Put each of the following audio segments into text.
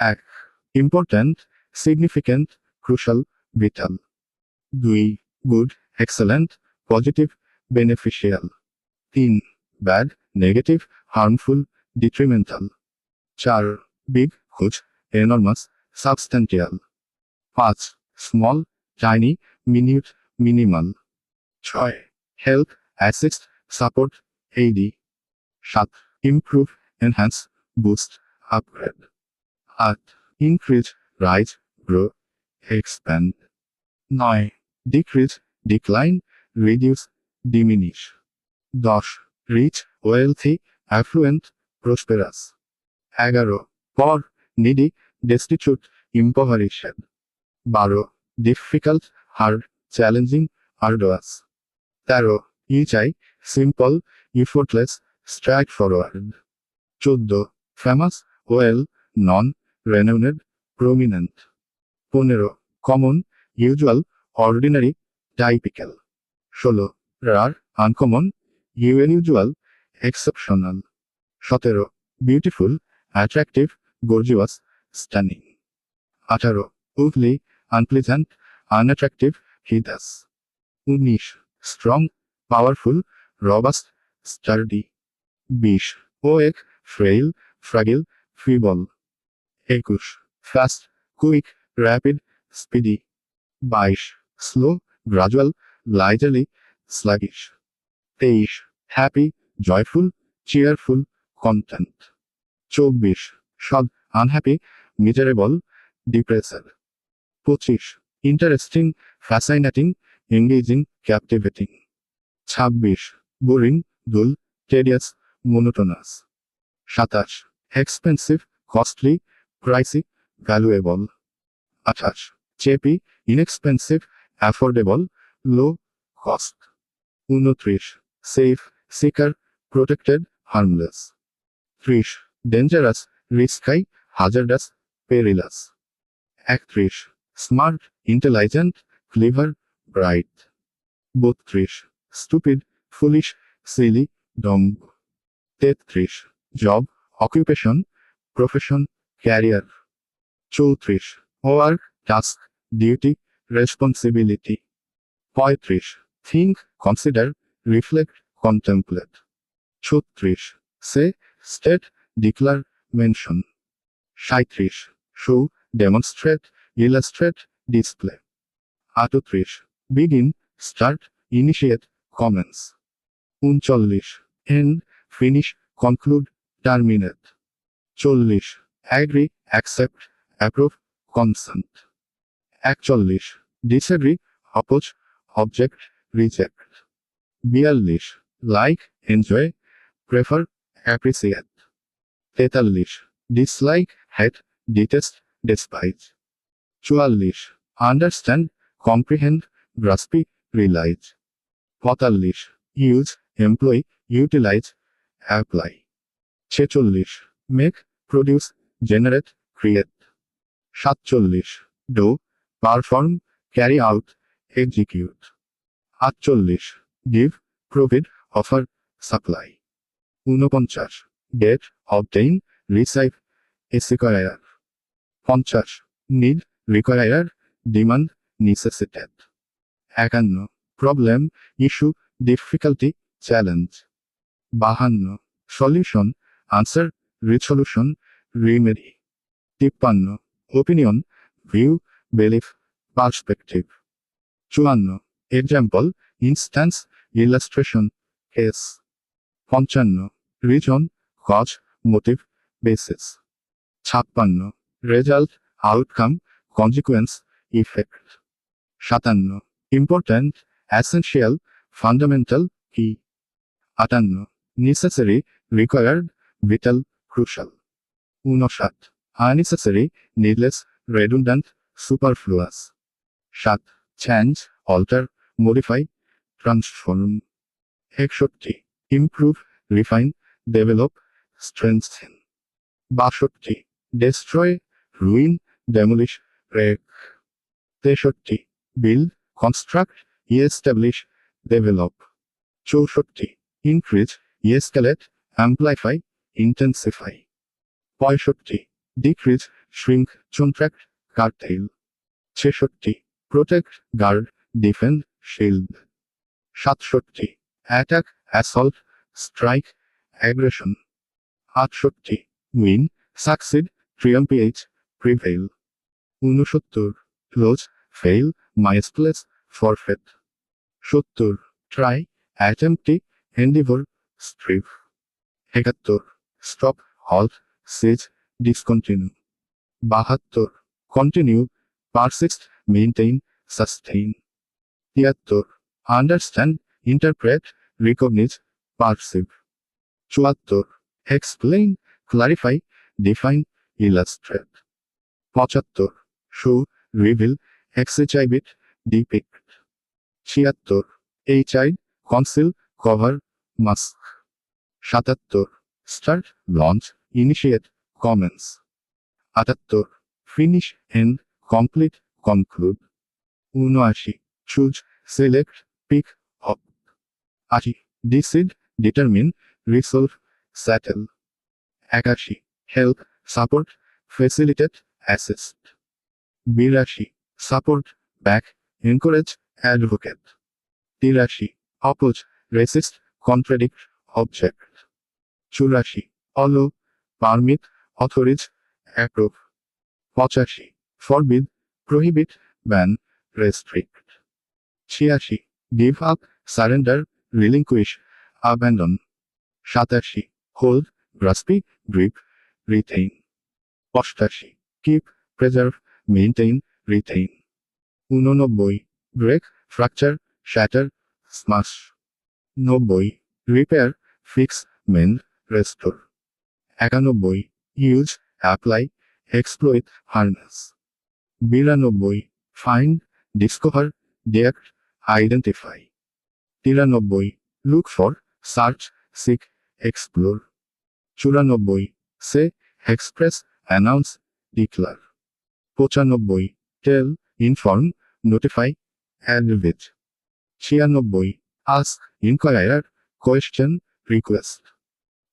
1. Important, significant, crucial, vital. 2. Good, excellent, positive, beneficial. 3. Bad, negative, harmful, detrimental. 4. Big, huge, enormous, substantial. 5. Small, tiny, minute, minimal. 6. Help, assist, support, aid. 7. Improve, enhance, boost, upgrade. 8. Increase, rise, grow, expand. 9. Decrease, decline, reduce, diminish. 10. Rich, wealthy, affluent, prosperous. 11. Poor, needy, destitute, impoverished. 12. Difficult, hard, challenging, arduous. 13. Easy, simple, effortless, straightforward. 14. Famous, well, known, renowned, prominent. 15. Common, usual, ordinary, typical. 16. Rare, uncommon, unusual, exceptional. 17. Beautiful, attractive, gorgeous, stunning. 18. Ugly, unpleasant, unattractive, hideous. 19. Strong, powerful, robust, sturdy. 20. Weak, frail, fragile, feeble. 21. Fast, quick, rapid, speedy. 22. Slow, gradual, leisurely, sluggish. 23. Happy, joyful, cheerful, content. 24. Sad, unhappy, miserable, depressed. 25. Interesting, fascinating, engaging, captivating. 26. Boring, dull, tedious, monotonous. 27. Expensive, costly, pricey, valuable. 28. Cheapy, inexpensive, affordable, low cost. 29. Safe, secure, protected, harmless. 30. Dangerous, risky, hazardous, perilous. 31. Smart, intelligent, clever, bright. 32. Stupid, foolish, silly, dumb. 33. Job, occupation, profession, career. 34. Work, task, duty, responsibility. 35. Think, consider, reflect, contemplate. 36. Say, state, declare, mention. 37. Show, demonstrate, illustrate, display. 38. Begin, start, initiate, commence. 39. End, finish, conclude, terminate. 40. Agree, accept, approve, consent. 41. Disagree, oppose, object, reject. 42. Like, enjoy, prefer, appreciate. 43. Dislike, hate, detest, despise. 44. Understand, comprehend, grasp, realize. 45. Use, employ, utilize, apply. 46. Make, produce, generate, create. 47. Do, perform, carry out, execute. 48. Give, provide, offer, supply. 49. Get, obtain, receive, acquire. 50. Need, require, demand, necessitate. 51. Problem, issue, difficulty, challenge. 52. Solution, answer, resolution, remedy. 53. Opinion, view, belief, perspective. 54. Example, instance, illustration, case. 55. Reason, cause, motive, basis. 56. Result, outcome, consequence, effect. 57. Important, essential, fundamental, key. 58. Necessary, required, vital, crucial. 59. Unnecessary, needless, redundant, superfluous. 60. Change, alter, modify, transform. 61. Improve, refine, develop, strengthen. 62. Destroy, ruin, demolish, wreck. 63. Build, construct, establish, develop. 64. Increase, escalate, amplify, intensify. 65. Decrease, shrink, contract, curtail. 66. Protect, guard, defend, shield. 67. Attack, assault, strike, aggression. 68. Win, succeed, triumph, prevail. 69. Lose, fail, misplace, forfeit. 70. Try, attempt, endeavor, strive. 71. Stop, halt, cease, discontinue. 72. Continue, persist, maintain, sustain. 73. Understand, interpret, recognize, perceive. 74. Explain, clarify, define, illustrate. 75. Show, reveal, exhibit, depict. 76. hide, conceal, cover, mask. 77. Start, launch, initiate, commence. 78. Finish, end, complete, conclude. 79. Choose, select, pick, opt. 80. Decide, determine, resolve, settle. 81. Help, support, facilitate, assist. 82. Support, back, encourage, advocate. 83. Oppose, resist, contradict, object. 84. Allow, permit, authorize, approve. 85. Forbid, prohibit, ban, restrict. 86. Give up, surrender, relinquish, abandon. 87. Hold, grasp, grip, retain. 88. Keep, preserve, maintain, retain. 89. Break, fracture, shatter, smash. 90. Repair, fix, mend, restore. 91. Use, apply, exploit, harness. 92. Find, discover, detect, identify. 93. Look for, search, seek, explore. 94. Say, express, announce, declare. 95. Tell, inform, notify, advise. 96. Ask, inquire, question, request.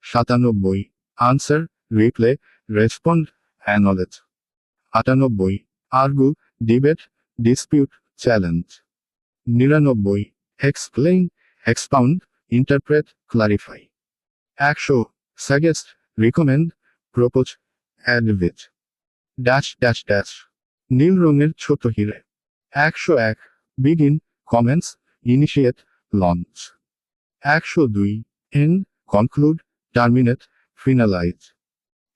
97. Answer, reply, respond, acknowledge. 98. Argue, debate, dispute, challenge. 99. Explain, expound, interpret, clarify. 100. Suggest, recommend, propose, advise. Dash dash dash নীল রঙের ছোট হিরে। 101। Begin, commence, initiate, launch. 102। End, conclude, terminate, finalise.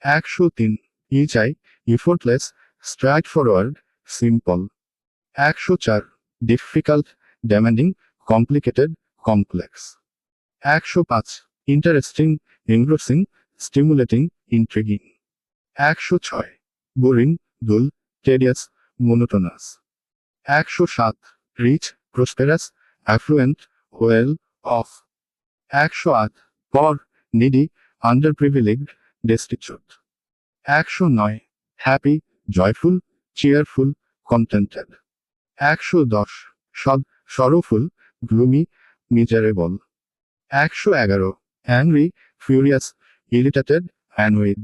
103। Easy, effortless, straightforward, simple. 104। Difficult, demanding, complicated, complex. 105। Interesting, engrossing, stimulating, intriguing. 106। Boring, dull, tedious, monotonous. 107। Rich, prosperous, affluent, well off. 108। Poor, needy, underprivileged, destitute. 109। Happy, joyful, cheerful, contented. 110। Sad, sorrowful, gloomy, miserable. 111। Angry, furious, irritated, annoyed.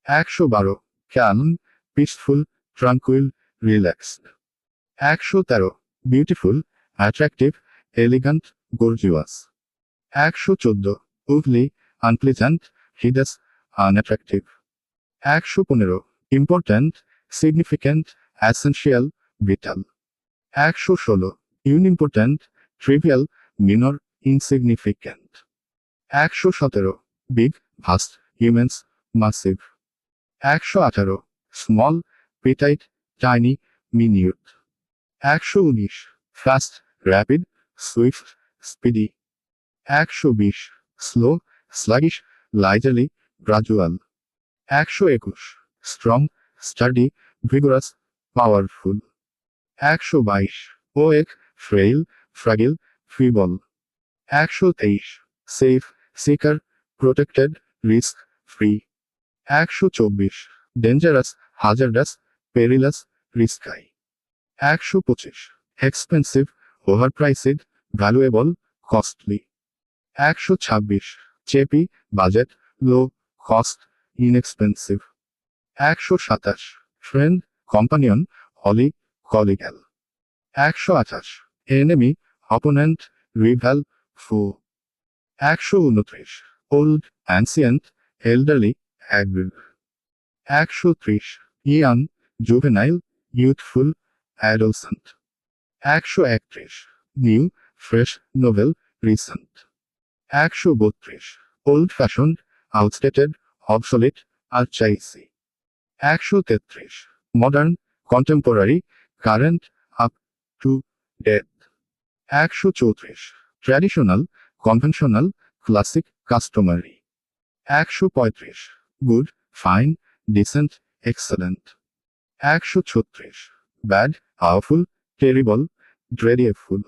112। calm, peaceful, tranquil, relaxed. 113. Beautiful, attractive, elegant, gorgeous. 114. Ugly, unpleasant, hideous, unattractive. 115. Important, significant, essential, vital. 116. Unimportant, trivial, minor, insignificant. 117. Big, vast, immense, massive. 118. Small, petite, tiny, minute. 119. Fast, rapid, swift, speedy. 120. Slow, sluggish, leisurely, gradual. 121. Strong, sturdy, vigorous, powerful. 122. Weak, frail, fragile, feeble. 123. Safe, secure, protected, risk, free. 124. Dangerous, hazardous, perilous, risky. 125. Expensive, overpriced, valuable, costly. 126. Cheapy, budget, low, cost, inexpensive. 127 friend, companion, ally, colleague. 128 enemy, opponent, rival, foe. 129 old, ancient, elderly, aggrieve. 130 young, juvenile, youthful, adolescent. 131 new, fresh, novel, recent. 132 old fashioned, outdated, obsolete, archaic. 133 modern, contemporary, current, up to date. 134 traditional, conventional, classic, customary. 135 good, fine, decent, excellent. 136 bad, awful, terrible, dreadful.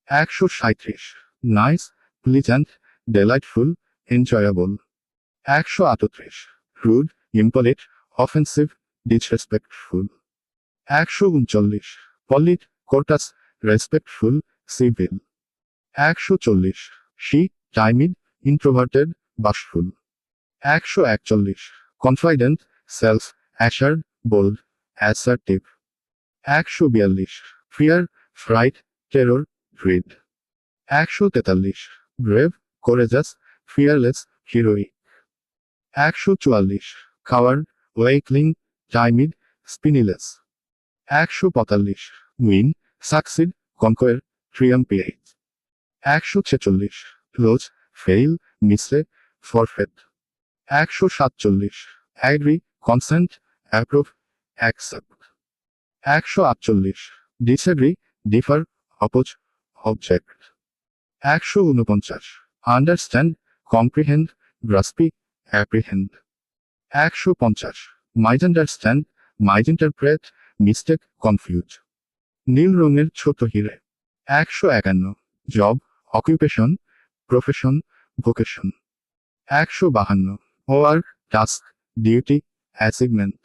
137 nice, pleasant, delightful, enjoyable. 138 rude, impolite, offensive, disrespectful. 139 polite, courteous, respectful, civil. 140 shy, timid, introverted, bashful. 141 confident, self assured, bold, assertive. 142 fear, fright, terror, greed. 143 brave, courageous, fearless, heroic. 144 coward, weakling, timid, spineless. 145 win, succeed, conquer, triumph. 146 lose, fail, miss, forfeit. 147 agree, consent, approve, accept. 148 disagree, differ, oppose, object. 149 understand, comprehend, grasp, apprehend. 150 misunderstand, misinterpret, mistake, confuse. নীল রঙের ছোট হিরে। 151 job, occupation, profession, vocation. 152 work, task, duty, assignment.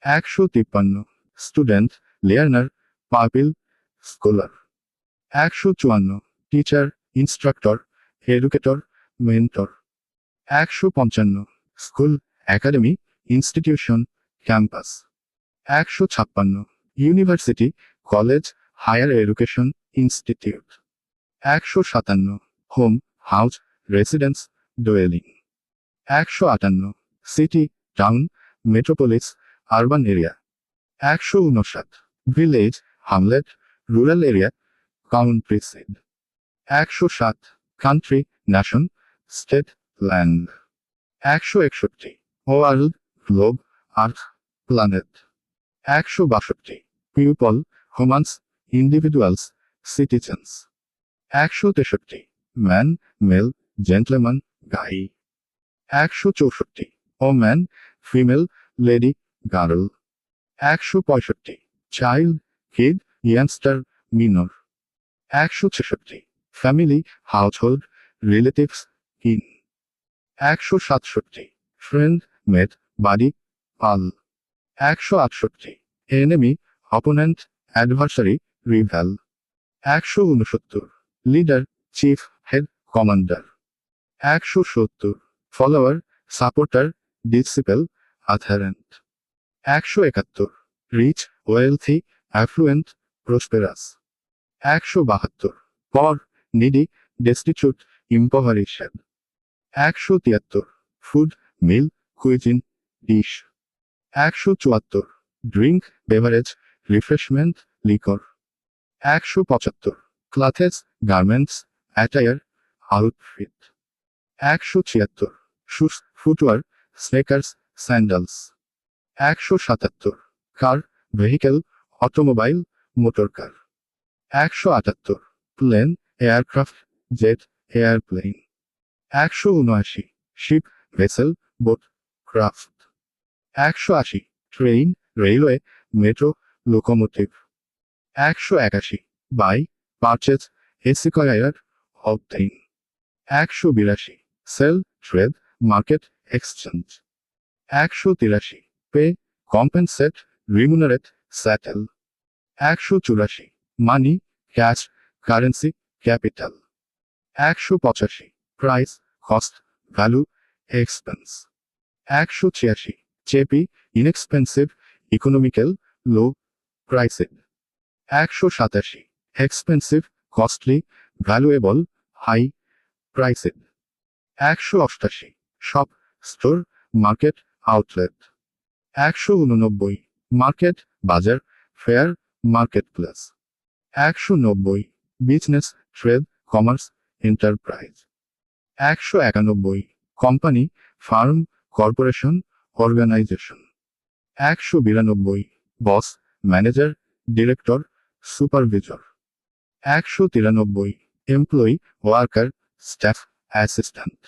153 student, learner, pupil, scholar. 154 teacher, instructor, educator, mentor. 155 school, academy, institution, campus. 156 university, college, higher education, institute. 157 home, house, residence, dwelling. 158 city, town, metropolis, urban area. 159 village, hamlet, rural area, countryside. 107 country, nation, state, land. 161 world, globe, earth, planet. 162 people, humans, individuals, citizens. 163 man, male, gentleman, guy. 164 woman, female, lady, girl. 165 child, kid, youngster, minor. 166 family, household, relatives, kin. 167 friend, mate, buddy, pal. 168 enemy, opponent, adversary, rival. 169 leader, chief, head, commander. 170 follower, supporter, disciple, adherent. 171 rich, wealthy, affluent, prosperous. 172 poor, needy, destitute, impoverished. 173 food, meal, cuisine, dish. 174 drink, beverage, refreshment, liquor. 175 clothes, garments, attire, outfit. 176 shoes, footwear, sneakers, sandals. 177 car, vehicle, automobile, motor car. 178 plane, aircraft, jet, airplane. 179 ship, vessel, boat, craft. 180 train, railway, metro, locomotive. 181 buy, purchase, acquire, obtain. 182 sell, trade, market, exchange. 183 pay, compensate, remunerate, settle. 184 money, cash, currency, capital. 185 price, cost, value, expense. 186 cheap, inexpensive, economical, low priced. 187 expensive, costly, valuable, high priced. 188 shop, store, market, outlet. 189 market, bazaar, fair, marketplace. 190 business, trade, commerce, enterprise. 191 company, firm, corporation, organisation. 192 boss, manager, director, supervisor. 193 employee, worker, staff, assistant.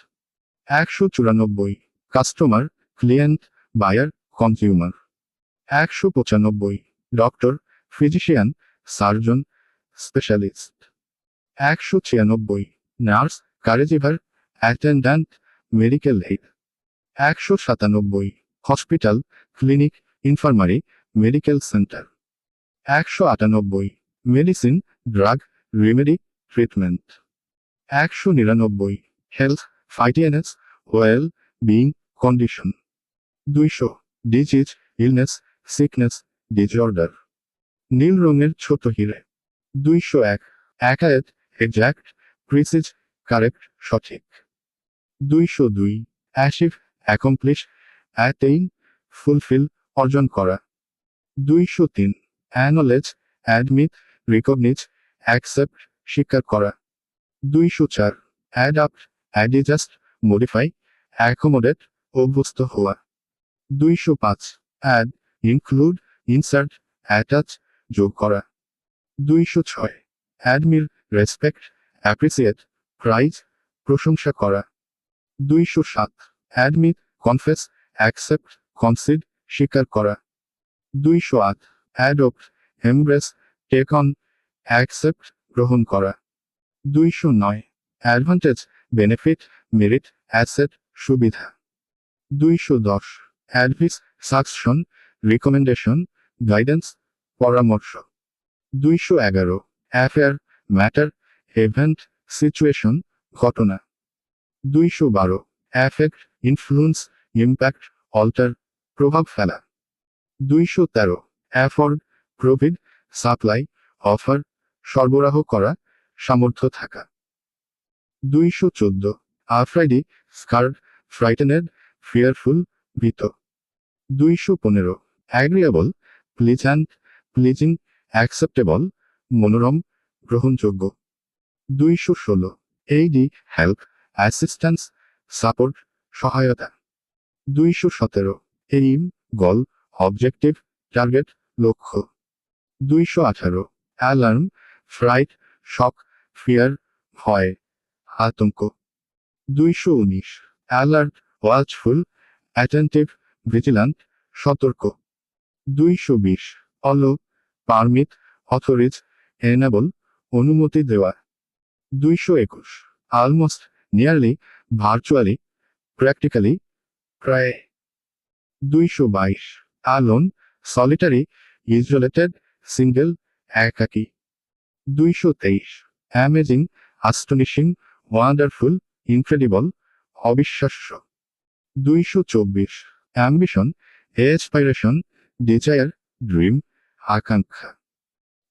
194 customer, client, buyer, consumer. 195 doctor, physician, surgeon, specialist. 196 nurse, caregiver, attendant, medical aid. 197 hospital, clinic, infirmary, medical centre. 198 medicine, drug, remedy, treatment. 199 health, fitness, well being, condition. 200 disease, illness, sickness, disorder. নীল রঙের ছোট হিরে। 201 অ্যাকায়েট, exact, প্রিসিজ, correct, সঠিক। 202 achieve, accomplish, attain, fulfil, অর্জন করা। 203 অ্যানোলেজ, admit, রিকগনিজ, accept, স্বীকার করা। 204 adapt, অ্যাডিজাস্ট, modify, accommodate, অভ্যস্ত হওয়া। 205 অ্যাড, ইনক্লুড, ইনসার্ট, অ্যাটাচ, যোগ করা। 206 অ্যাডমির, রেসপেক্ট, অ্যাপ্রিসিয়েট, প্রাইজ, প্রশংসা করা। 207 অ্যাডমিট, কনফেস, অ্যাকসেপ্ট, কনসিড, স্বীকার করা। 208 adopt, embrace, take on, accept, গ্রহণ করা। 209 অ্যাডভান্টেজ, বেনিফিট, মেরিট, অ্যাসেট, সুবিধা। 210 অ্যাডভিস, সাকশন, রিকমেন্ডেশন, গাইডেন্স, পরামর্শ। 211 অ্যাফেয়ার, ম্যাটার, ইভেন্ট, সিচুয়েশন, ঘটনা। 212 অ্যাফেক্ট, ইনফ্লুয়েন্স, ইম্প্যাক্ট, অল্টার, প্রভাব ফেলা। 213 অ্যাফোর্ড, প্রভিড, সাপ্লাই, অফার, সরবরাহ করা, সামর্থ্য থাকা। 214 আফ্রাইডি, স্কার্ড, ফ্রাইটেনেড, ফিয়ারফুল, ভীত। 215 অ্যাগ্রিয়েবল, প্লিজেন্ট, প্লিজিং, অ্যাকসেপ্টেবল, মনোরম, গ্রহণযোগ্য। 216 এইডি, হেল্প, অ্যাসিস্ট্যান্স, সাপোর্ট, সহায়তা। 217 এইম, গোল, অবজেক্টিভ, টার্গেট, লক্ষ্য। 218 অ্যালার্ম, ফ্রাইট, শক, ফিয়ার, ভয়, আতঙ্ক। 219 অ্যালার্ট, ওয়াচফুল, অ্যাটেন্টিভ, ভিজিল্যান্ট, সতর্ক। 220 অলো, পারমিট, অথরিজ, এনেবল, অনুমতি দেওয়া। 221 অলমোস্ট, নিয়ারলি, ভার্চুয়ালি, প্র্যাকটিক্যালি, প্রায়। 222 অ্যালোন, সলিটারি, ইজোলেটেড, সিঙ্গেল, একাকী। 223 অ্যামেজিং, আস্টনিশিং, ওয়ান্ডারফুল, ইনক্রেডিবল, অবিশ্বাস্য। 224 অ্যাম্বিশন, এসপাইরেশন, ডিজায়ার, ড্রিম, আকাঙ্ক্ষা।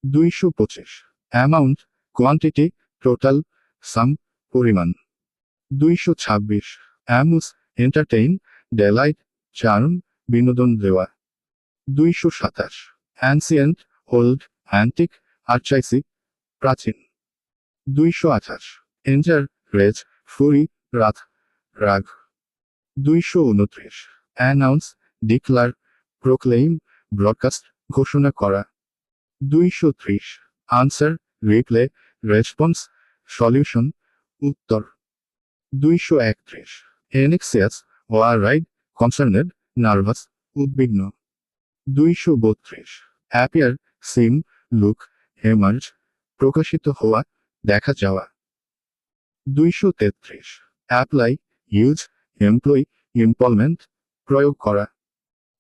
225 অ্যামাউন্ট, কোয়ান্টিটি, টোটাল, সাম, পরিমাণ। 226 অ্যামুজ, এন্টারটেইন, ডেলাইট, চার্ম, বিনোদন দেওয়া। 227 অ্যানসিয়েন্ট, ওল্ড, অ্যান্টিক, আর্চাইসি, প্রাচীন। 228 এঞ্জার, রেজ, ফুরি, রাত, রাগ। 229 অ্যানাউন্স, ডিক্লার, প্রোক্লেইম, ব্রডকাস্ট, ঘোষণা করা। 230 আনসার, রিপ্লে, রেসপন্স, সলিউশন, উত্তর। 231 এনেক্সিয়াস, ওয়ারাইড, কনসার্নেড, নার্ভাস, উদ্বিগ্ন। 232 অ্যাপিয়ার, সিম, লুক, এমার্জ, প্রকাশিত হওয়া, দেখা যাওয়া। 233 অ্যাপ্লাই, ইউজ, এমপ্লয়, ইমপ্লয়মেন্ট, প্রয়োগ করা।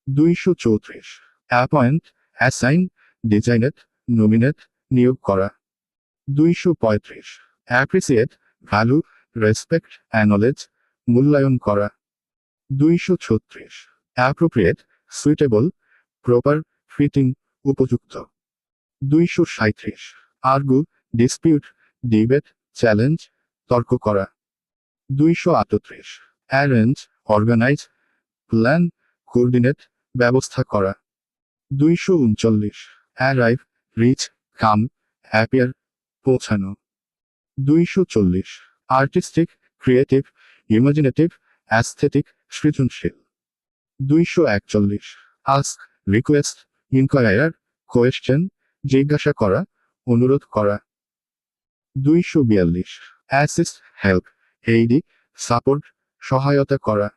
234 অ্যাপয়েন্ট, অ্যাসাইন, ডিজাইনেট, নমিনেট, নিয়োগ করা। 235 অ্যাপ্রিসিয়েট, ভ্যালু, রেসপেক্ট, অ্যানোলেজ, মূল্যায়ন করা। 236 অ্যাপ্রোপ্রিয়েট, সুইটেবল, প্রপার, ফিটিং, উপযুক্ত। 237 আর্গু, ডিসপিউট, ডিবেট, চ্যালেঞ্জ, তর্ক করা। 238 অ্যারেঞ্জ, অর্গানাইজ, প্ল্যান, কোঅর্ডিনেট, ব্যবস্থা করা। 239 অ্যারাইভ, রিচ, কাম, অ্যাপিয়ার, পৌঁছানো। 240 আর্টিস্টিক, ক্রিয়েটিভ, ইমাজিনেটিভ, অ্যাস্থেটিক, সৃজনশীল। 241 আস্ক, রিকোয়েস্ট, ইনকোয়ার, কোয়েশ্চেন, জিজ্ঞাসা করা, অনুরোধ করা। 242 অ্যাসিস্ট, হেল্প, এইডি, সাপোর্ট, সহায়তা করা।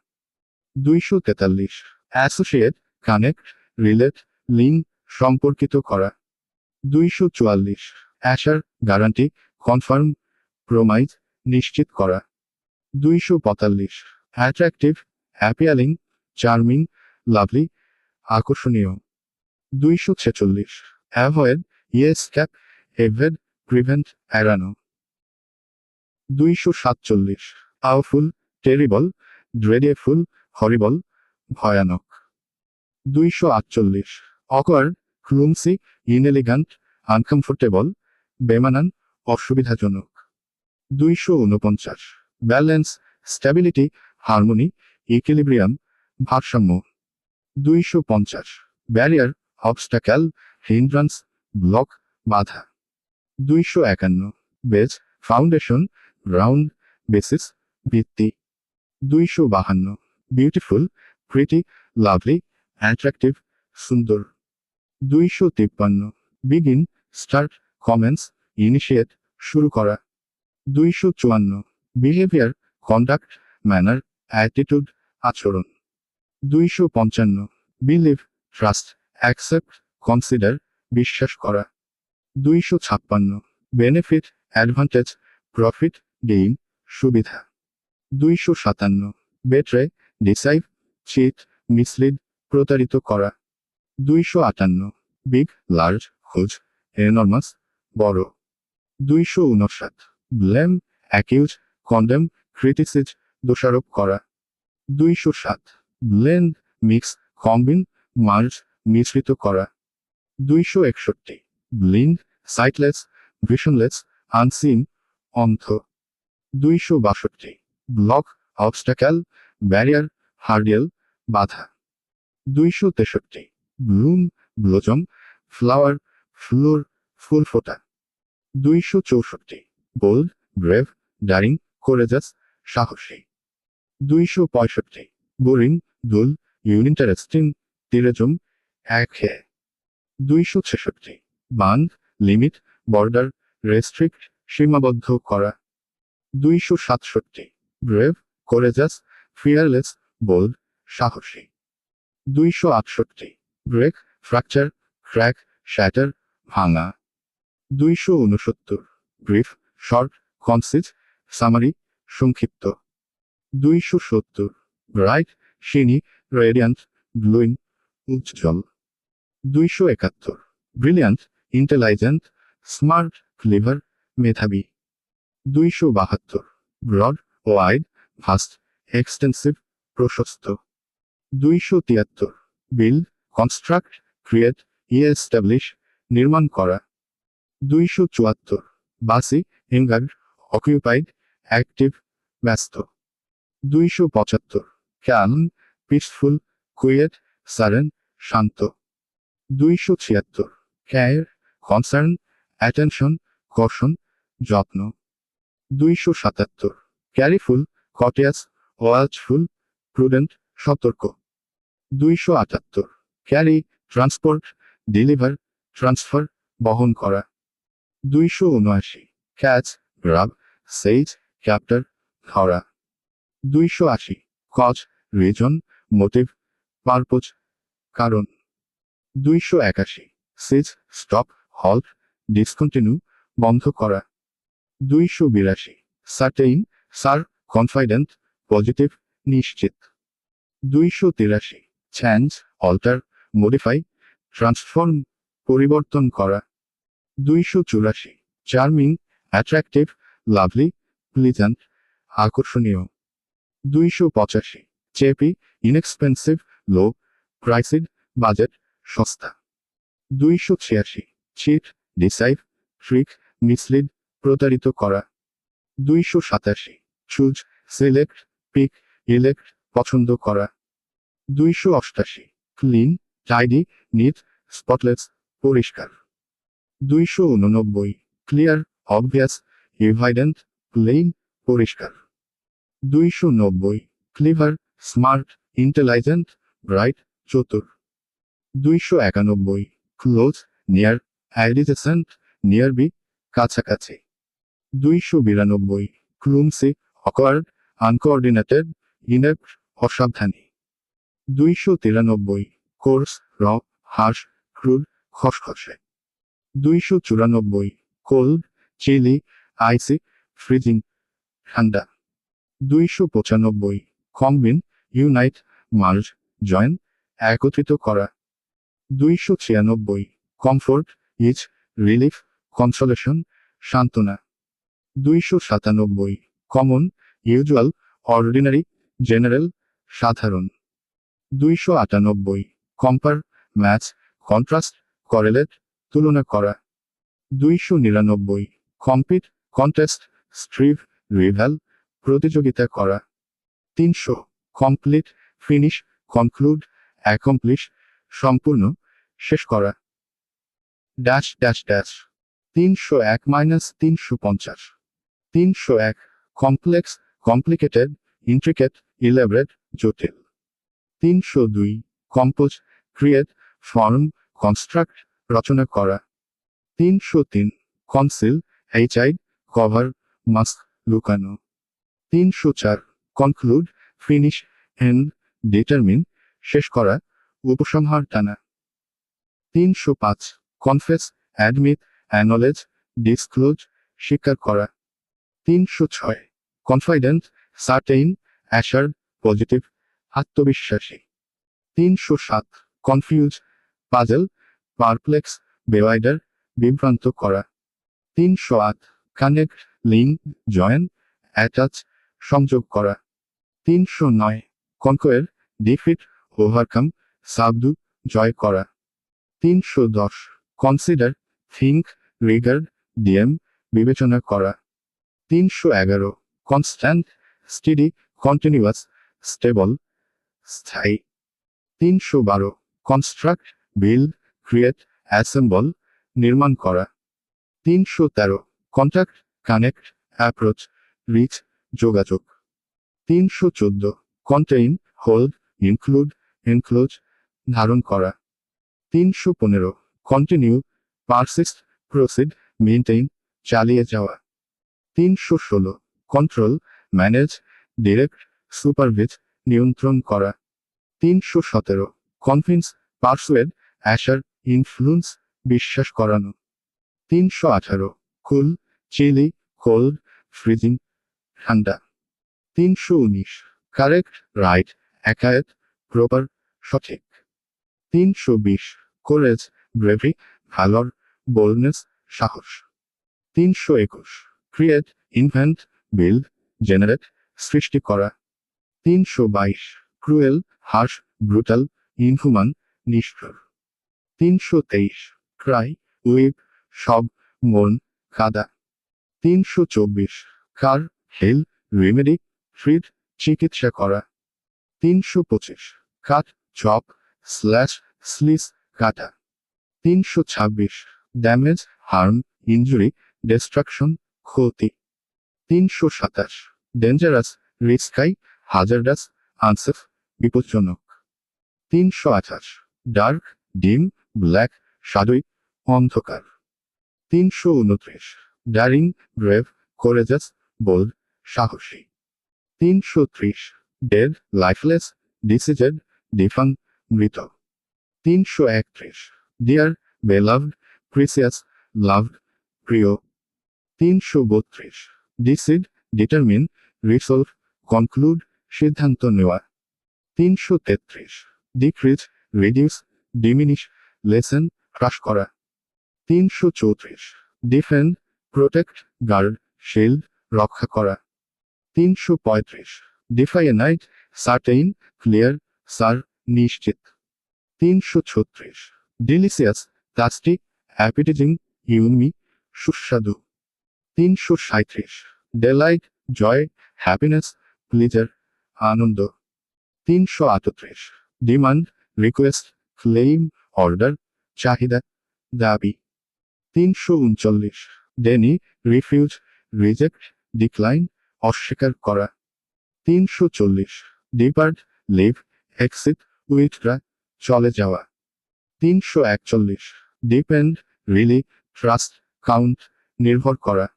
243 অ্যাসোসিয়েট, কানেক্ট, রিলেট, লিঙ্ক, সম্পর্কিত করা। 244 অ্যাসার, গ্যারান্টি, কনফার্ম, প্রমাইজ, নিশ্চিত করা। 245 অ্যাট্রাকটিভ, অ্যাপিয়ালিং, চার্মিং, লাভলি, আকর্ষণীয়। 246 অ্যাভয়েড, এসকেপ, এভয়েড, প্রিভেন্ট, এড়ানো। 247 আওফুল, টেরিবল, ড্রেডফুল, হরিবল, ভয়ানক। 248 অকওয়ার্ড, ক্লুমসি, ইনএলিগ্যান্ট, আনকমফোর্টেবল, বেমানান, অসুবিধাজনক। 249 ব্যালেন্স, স্ট্যাবিলিটি, হারমোনি, ইকুইলিব্রিয়াম, ভারসাম্য। 250 ব্যারিয়ার, অবস্টাকেল, হিন্ড্রান্স, ব্লক, বাধা। 251 বেজ, ফাউন্ডেশন, গ্রাউন্ড, বেসিস, ভিত্তি। 252 বিউটিফুল, প্রিটি, লাভলি, অ্যাট্রাকটিভ, সুন্দর। 253 বিগিন, স্টার্ট, কমেন্স, ইনিশিয়েট, শুরু করা। 254 বিহেভিয়ার, কন্ডাক্ট, ম্যানার, অ্যাটিটিউড, আচরণ। 255 বিলিভ, ট্রাস্ট, অ্যাকসেপ্ট, কনসিডার, বিশ্বাস করা। 256 বেনিফিট, অ্যাডভান্টেজ, প্রফিট, গেইন, সুবিধা। 257 বেট্রে, ডিসাইভ, চিট, মিসলিড, প্রতারিত করা। 258 বিগ, লার্জ, হুজ, এনর্মাস, বড়। 259 ব্লেম, অ্যাকিউজ, কন্ডেম, ক্রিটিসিজ, দোষারোপ করা। 207 ব্লেন্ড, মিক্স, কম্বিন, মার্জ, মিশ্রিত করা। 261 ব্লিন্ড, সাইটলেস, ভিশনলেস, আনসিন, অন্ধ। 262 ব্লক, অবস্টাকেল, ব্যারিয়ার, হার্ডিয়াল, বাধা। 263 ব্লুম, ব্লোজম, ফ্লাওয়ার, ফ্লোর, ফুল ফোটা। 264 বোল্ড, ব্রেভ, ডারিং, কোরেজাস, সাহসী। 265 বোরিং, দুল, ইউনিন্টারেস্টিং, তিরেজম, একঘেয়ে। 266 বান্ড, লিমিট, বর্ডার, রেস্ট্রিক্ট, সীমাবদ্ধ করা। 267 ব্রেভ, কোরেজাস, ফিয়ারলেস, বোল্ড, সাহসী। 268 ব্রেক, ফ্র্যাকচার, ক্র্যাক, শ্যাটার, ভাঙা। 269 ব্রিফ, শর্ট, কনসিজ, সামারি, সংক্ষিপ্ত। 270 ব্রাইট, শিনি, রেডিয়ান্ট, গ্লোয়িং, উজ্জ্বল। 271 ব্রিলিয়ান্ট, ইন্টেলিজেন্ট, স্মার্ট, ক্লিভার, মেধাবী। 272 ব্রড, ওয়াইড, ভাস্ট, এক্সটেন্সিভ, প্রশস্ত। 273 বিল্ড, কনস্ট্রাক্ট, ক্রিয়েট, এস্টাবলিশ, নির্মাণ করা। 274 বাসি, এঙ্গার্ড, অকিউপাইড, অ্যাক্টিভ, ব্যস্ত। 275 ক্যালম, পিসফুল, কুয়েট, সারেন, শান্ত। 276 কেয়ার, কনসার্ন, অ্যাটেনশন, কর্ষণ, যত্ন। 277 ক্যারিফুল, কটিয়াস, ওয়াচফুল, প্রুডেন্ট, সতর্ক। 278 ক্যারি, ট্রান্সপোর্ট, ডেলিভার, ট্রান্সফার, বহন করা। 279 ক্যাচ, গ্রাব, সেইজ, ক্যাপ্টার, ধরা। 280 কজ, রিজন, মোটিভ, পারপোজ, কারণ। 281 সিজ, স্টপ, হল্ট, ডিসকন্টিনিউ, বন্ধ করা। 282 সার্টেইন, সার, কনফিডেন্ট, পজিটিভ, নিশ্চিত। 283 চেঞ্জ, অল্টার, মডিফাই, ট্রান্সফর্ম, পরিবর্তন করা। 284 চার্মিং, অ্যাট্রাকটিভ, লাভলি, প্লিজেন্ট, আকর্ষণীয়। 285 চেপি, ইনএক্সপেন্সিভ, লো, প্রাইসিড, বাজেট, সস্তা। 286 চিট, ডিসাইভ, ট্রিক, মিসলিড, প্রতারিত করা। 287 চুজ, সিলেক্ট, পিক, ইলেক্ট, পছন্দ করা। 288 ক্লিন, টাইডি, নিট, স্পটলেস, পরিষ্কার। 289 ক্লিয়ার, অবভিয়াস, এভিডেন্ট, প্লেইন, পরিষ্কার। 290 ক্লিভার, স্মার্ট, ইন্টেলিজেন্ট, ব্রাইট, চতুর। 291 ক্লোজ, নিয়ার, অ্যাডজেসেন্ট, নিয়ারবি, কাছাকাছি। 292 ক্লুমসি, অকওয়ার্ড, আনকোঅর্ডিনেটেড, ইনেপ্ট, অসাবধানী। 293 কোর্স, র, হার্শ, ক্রুড, খসখসে। 294 কোল্ড, চিলি, আইসি, ফ্রিজিং, ঠান্ডা। 295 কম্বিন, ইউনাইট, মার্জ, জয়েন, একত্রিত করা। 296 কমফোর্ট, ইচ, রিলিফ, কনসোলেশন, সান্ত্বনা। 297 কমন, ইউজুয়াল, অর্ডিনারি, জেনারেল, সাধারণ। 298 কম্পার, ম্যাচ, কন্ট্রাস্ট, করেলেট, তুলনা করা। 299 কম্পিট, কন্টেস্ট, স্ট্রিভ, রিভ্যাল, প্রতিযোগিতা করা। 300 কমপ্লিট, ফিনিশ, কনক্লুড, অ্যাকমপ্লিশ, সম্পূর্ণ, শেষ করা। Dash dash dash. 301-350 301 complex, complicated, intricate, elaborate, জটিল। 302 কম্পোজ, ক্রিয়েট, ফর্ম, কনস্ট্রাক্ট, রচনা করা। 303 কনসিল, হাইড, কভার, মাস্ক, লুকানো। 304 কনক্লুড, ফিনিশ, এন্ড, ডিটারমিন, শেষ করা, উপসংহার টানা। 305 কনফেস, অ্যাডমিট, অ্যানোলেজ, ডিসক্লোজ, স্বীকার করা। 306 কনফিডেন্ট, সার্টেইন, অ্যাসার্ড, পজিটিভ, আত্মবিশ্বাসী। 307 কনফিউজ, পাজল, পারপ্লেক্স, বেওয়াইডার, বিভ্রান্ত করা। 308 কানেক্ট, লিঙ্ক, জয়েন, অ্যাটাচ, সংযোগ করা। 309 কনকোয়ার, ডিফিট, ওভারকাম, সাবডু, জয় করা। 310 কনসিডার, থিঙ্ক, রিগার্ড, ডিএম, বিবেচনা করা। 311 কনস্ট্যান্ট, স্টেডি, কন্টিনিউয়াস, স্টেবল, স্থায়ী। 312 কনস্ট্রাক্ট, বিল্ড, ক্রিয়েট, অ্যাসেম্বল, নির্মাণ করা। 313 কন্ট্যাক্ট, কানেক্ট, অ্যাপ্রোচ, রিচ, যোগাযোগ। 314 কন্টেইন, হোল্ড, ইনক্লুড, এনক্লোজ, ধারণ করা। 315 কন্টিনিউ, পারসিস্ট, প্রসিড, মেইনটেইন, চালিয়ে যাওয়া। 316 কন্ট্রোল, ম্যানেজ, ডিরেক্ট, সুপারভিজ, নিয়ন্ত্রণ করা। 317 কনভিন্স, পারসুয়েড, অ্যাসার, ইনফ্লুয়েন্স, বিশ্বাস করানো। 318 কুল, চিলি, কোল্ড, ফ্রিজিং, ঠান্ডা। 319 কারেক্ট, রাইট, অ্যাকায়েট, প্রপার, সঠিক। 320 কোরেজ, ব্রেভি, ভ্যালর, বোল্ডনেস, সাহস। 321 ক্রিয়েট, ইনভেন্ট, বিল্ড, জেনারেট, সৃষ্টি করা। 322 ক্রুয়েল, হার্শ, ব্রুটাল, ইনহুমান, নিষ্ঠুর। 323 ক্রাই, উইপ, সব, মন, কাদা। 324 কার, হেল, রেমেডি, ট্রিট, চিকিৎসা করা। 325 কাট, চপ, স্ল্যাশ, স্লিস, কাটা। 326 ড্যামেজ, হার্ম, ইনজুরি, ডিস্ট্রাকশন, ক্ষতি। 327 ডেঞ্জারাস, রিস্কাই, হাজার্ডাস, আনসেফ, বিপজ্জনক। 328 ডার্ক, ডিম, ব্ল্যাক, শাডোই, অন্ধকার। 329 ড্যারিং, ব্রেভ, কোরেজাস, বোল্ড, সাহসী। 330 ডেড, লাইফলেস, ডিসিজেড, ডিফাং, মৃত। 331 ডিয়ার, বেলাভড, প্রিসিয়াস, লাভড, প্রিয়। 332 ডিসিড, ডিটারমিন, রিসলভ, কনক্লুড, সিদ্ধান্ত নেওয়া। 333 ডিক্রিজ, রিডিউস, ডিমিনিশ, লেসেন, হ্রাস করা। 334 ডিফেন্ড, প্রোটেক্ট, গার্ড, শিল্ড, রক্ষা করা। 335 ডিফাইনাইট, সার্টেইন, ক্লিয়ার, সার, নিশ্চিত। 336 ডিলিসিয়াস, টাস্টি, অ্যাপিটাইজিং, ইউমি, সুস্বাদু। 337 ডেলাইট, জয়, হ্যাপিনেস, প্লিজার, আনন্দ। 338 ডিমান্ড, রিকোয়েস্ট, ক্লেইম, অর্ডার, চাহিদা, দাবি। 339 ডেনি, রিফিউজ, রিজেক্ট, ডিক্লাইন, অস্বীকার করা। 340 ডিপার্ট, লিভ, এক্সিট, উইথড্রা, চলে যাওয়া। 341 ডিপেন্ড, রিলি, ট্রাস্ট, কাউন্ট, নির্ভর করা।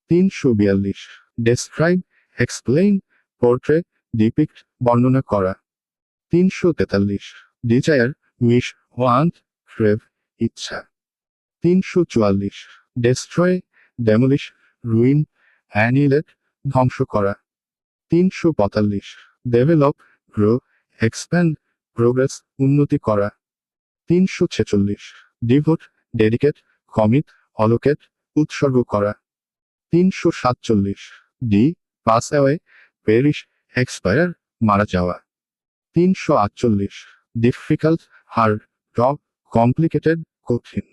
342 ডেসক্রাইব, এক্সপ্লেইন, পোর্ট্রে, ডিপিক্ট, বর্ণনা করা। 343 ডিজায়ার, উইশ, ওয়ান্ট, ক্রেভ, ইচ্ছা। 344 ডেস্ট্রয়, ডেমোলিশ, রুইন, অ্যানিলেট, ধ্বংস করা। 345 ডেভেলপ, গ্রো, এক্সপ্যান্ড, প্রোগ্রেস, উন্নতি করা। 346 ডিভোট, ডেডিকেট, কমিট, অলোকেট, উৎসর্গ করা। 347 D pass away, perish, expire, মারা যাওয়া। 348 ডিফিকাল্ট, হার্ড, টফ, কমপ্লিকেটেড, কঠিন।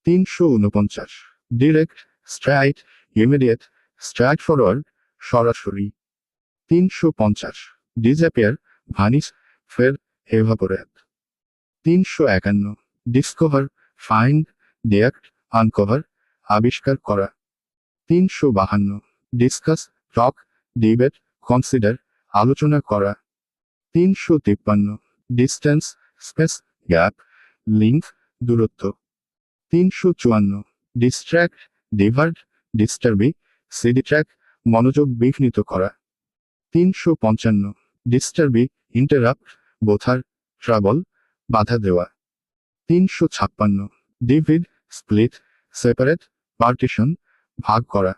349 direct, straight, immediate, straight forward, সরাসরি। 350 ডিসঅ্যাপিয়ার, ভানিশ, ফের, এভাপোরেট। 351 ডিসকভার, ফাইন্ড, ডিয়াক্ট, আনকভার, আবিষ্কার করা। 352 ডিসকাস, টক, ডিবেট, কনসিডার, আলোচনা করা। 353 ডিস্টেন্স, স্পেস, গ্যাপ, লিঙ্ক, দূরত্ব। 354 ডিস্ট্র্যাক্ট, ডিভার্ট, ডিস্টার্বি, সিডিট্র্যাক, মনোযোগ বিঘ্নিত করা। 355 ডিস্টার্বি, ইন্টারাপ্ট, বোথার, ট্রাবল, বাধা দেওয়া। 356 ডিভিড, স্প্লিট, সেপারেট, পার্টিশন, ভাগ করা।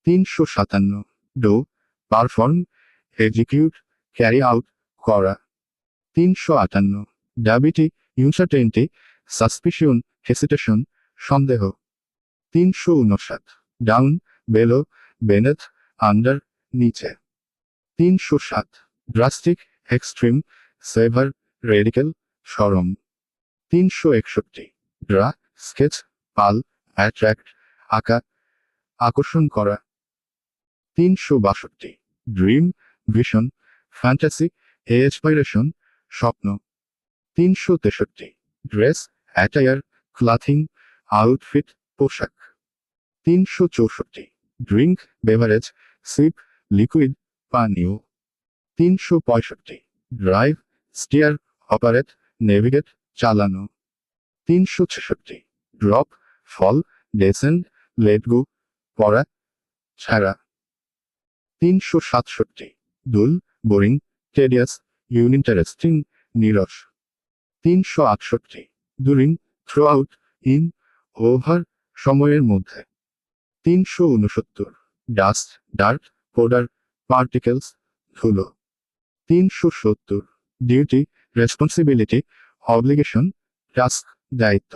357 do, perform, execute, carry out, করা। 358 ডাবিটি, ইনসার্টেইনটি, সাসপিশন, হেসিটেশন, সন্দেহ। 359 ডাউন, বেলো, বেনেথ, আন্ডার, নিচে। 307 ড্রাস্টিক, এক্সট্রিম, সেভার, রেডিক্যাল, সরম। 361 ড্রা, স্কেচ, পাল, অ্যাট্রাক্ট, আঁকা, আকর্ষণ করা। 362 ড্রিম, ভিশন, ফ্যান্টাসি, এক্সপাইরেশন, স্বপ্ন। 363 ড্রেস, অ্যাটায়ার, ক্লাথিং, আউটফিট, পোশাক। 364 ড্রিঙ্ক, বেভারেজ, সিপ, লিকুইড, পানীয়। 365 ড্রাইভ, স্টিয়ার, অপারেট, নেভিগেট, চালানো। 366 ড্রপ, ফল, ডেসেন্ড, লেট গো, পড়া, ছাড়া। 367 দুল, বোরিং, টেডিয়াস, ইউনিন্টারেস্টিং, নিরস। 368 during, throughout, in, over, সময়ের মধ্যে। 369 ডাস্ট, ডার্ট, পোডার, পার্টিকেলস, ধুলো। 370 ডিউটি, রেসপন্সিবিলিটি, অব্লিগেশন, টাস্ক, দায়িত্ব।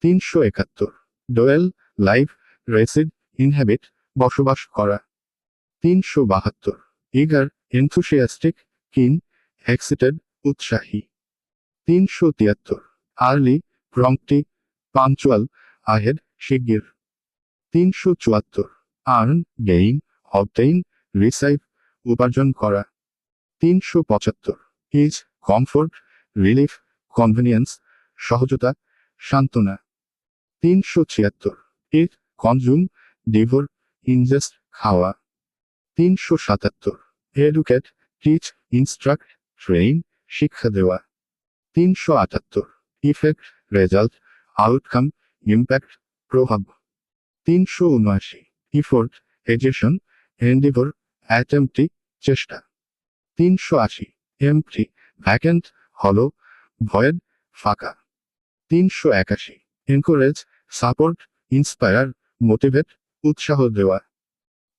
371 ডোয়েল, লাইভ, রেসিড, ইনহ্যাবিট, বসবাস করা। 372 ইগার, এনথুসিয়াস্টিক, কিন, এক্সিটেড, উৎসাহী। 373 আর্লি, প্রম্পটি, পাঞ্চুয়াল, আহেড, শিগগির। 374 আর্ন, গেইন, অবটেইন, রিসাইভ, উপার্জন করা। 375 ইজ, কমফোর্ট, রিলিফ, কনভেনিয়েন্স, সহজতা, সান্ত্বনা। 376 ইট, কনজুম, ডিভোর, ইনজেস্ট, খাওয়া। 377 এডুকেট, টিচ, ইনস্ট্রাক্ট, ট্রেইন, শিক্ষা দেওয়া। 378 ইফেক্ট, রেজাল্ট, আউটকাম, ইম্প্যাক্ট, প্রভাব। 379 ইফোর্ট, এজেশন, এন্ডিভর, অ্যাটেম্পটি, চেষ্টা। 380 এমপ্টি, ভ্যাকেন্ট, হলো, ভয়েড, ফাঁকা। 381 এনকারেজ, সাপোর্ট, ইন্সপায়ার, মোটিভেট, উৎসাহ দেওয়া।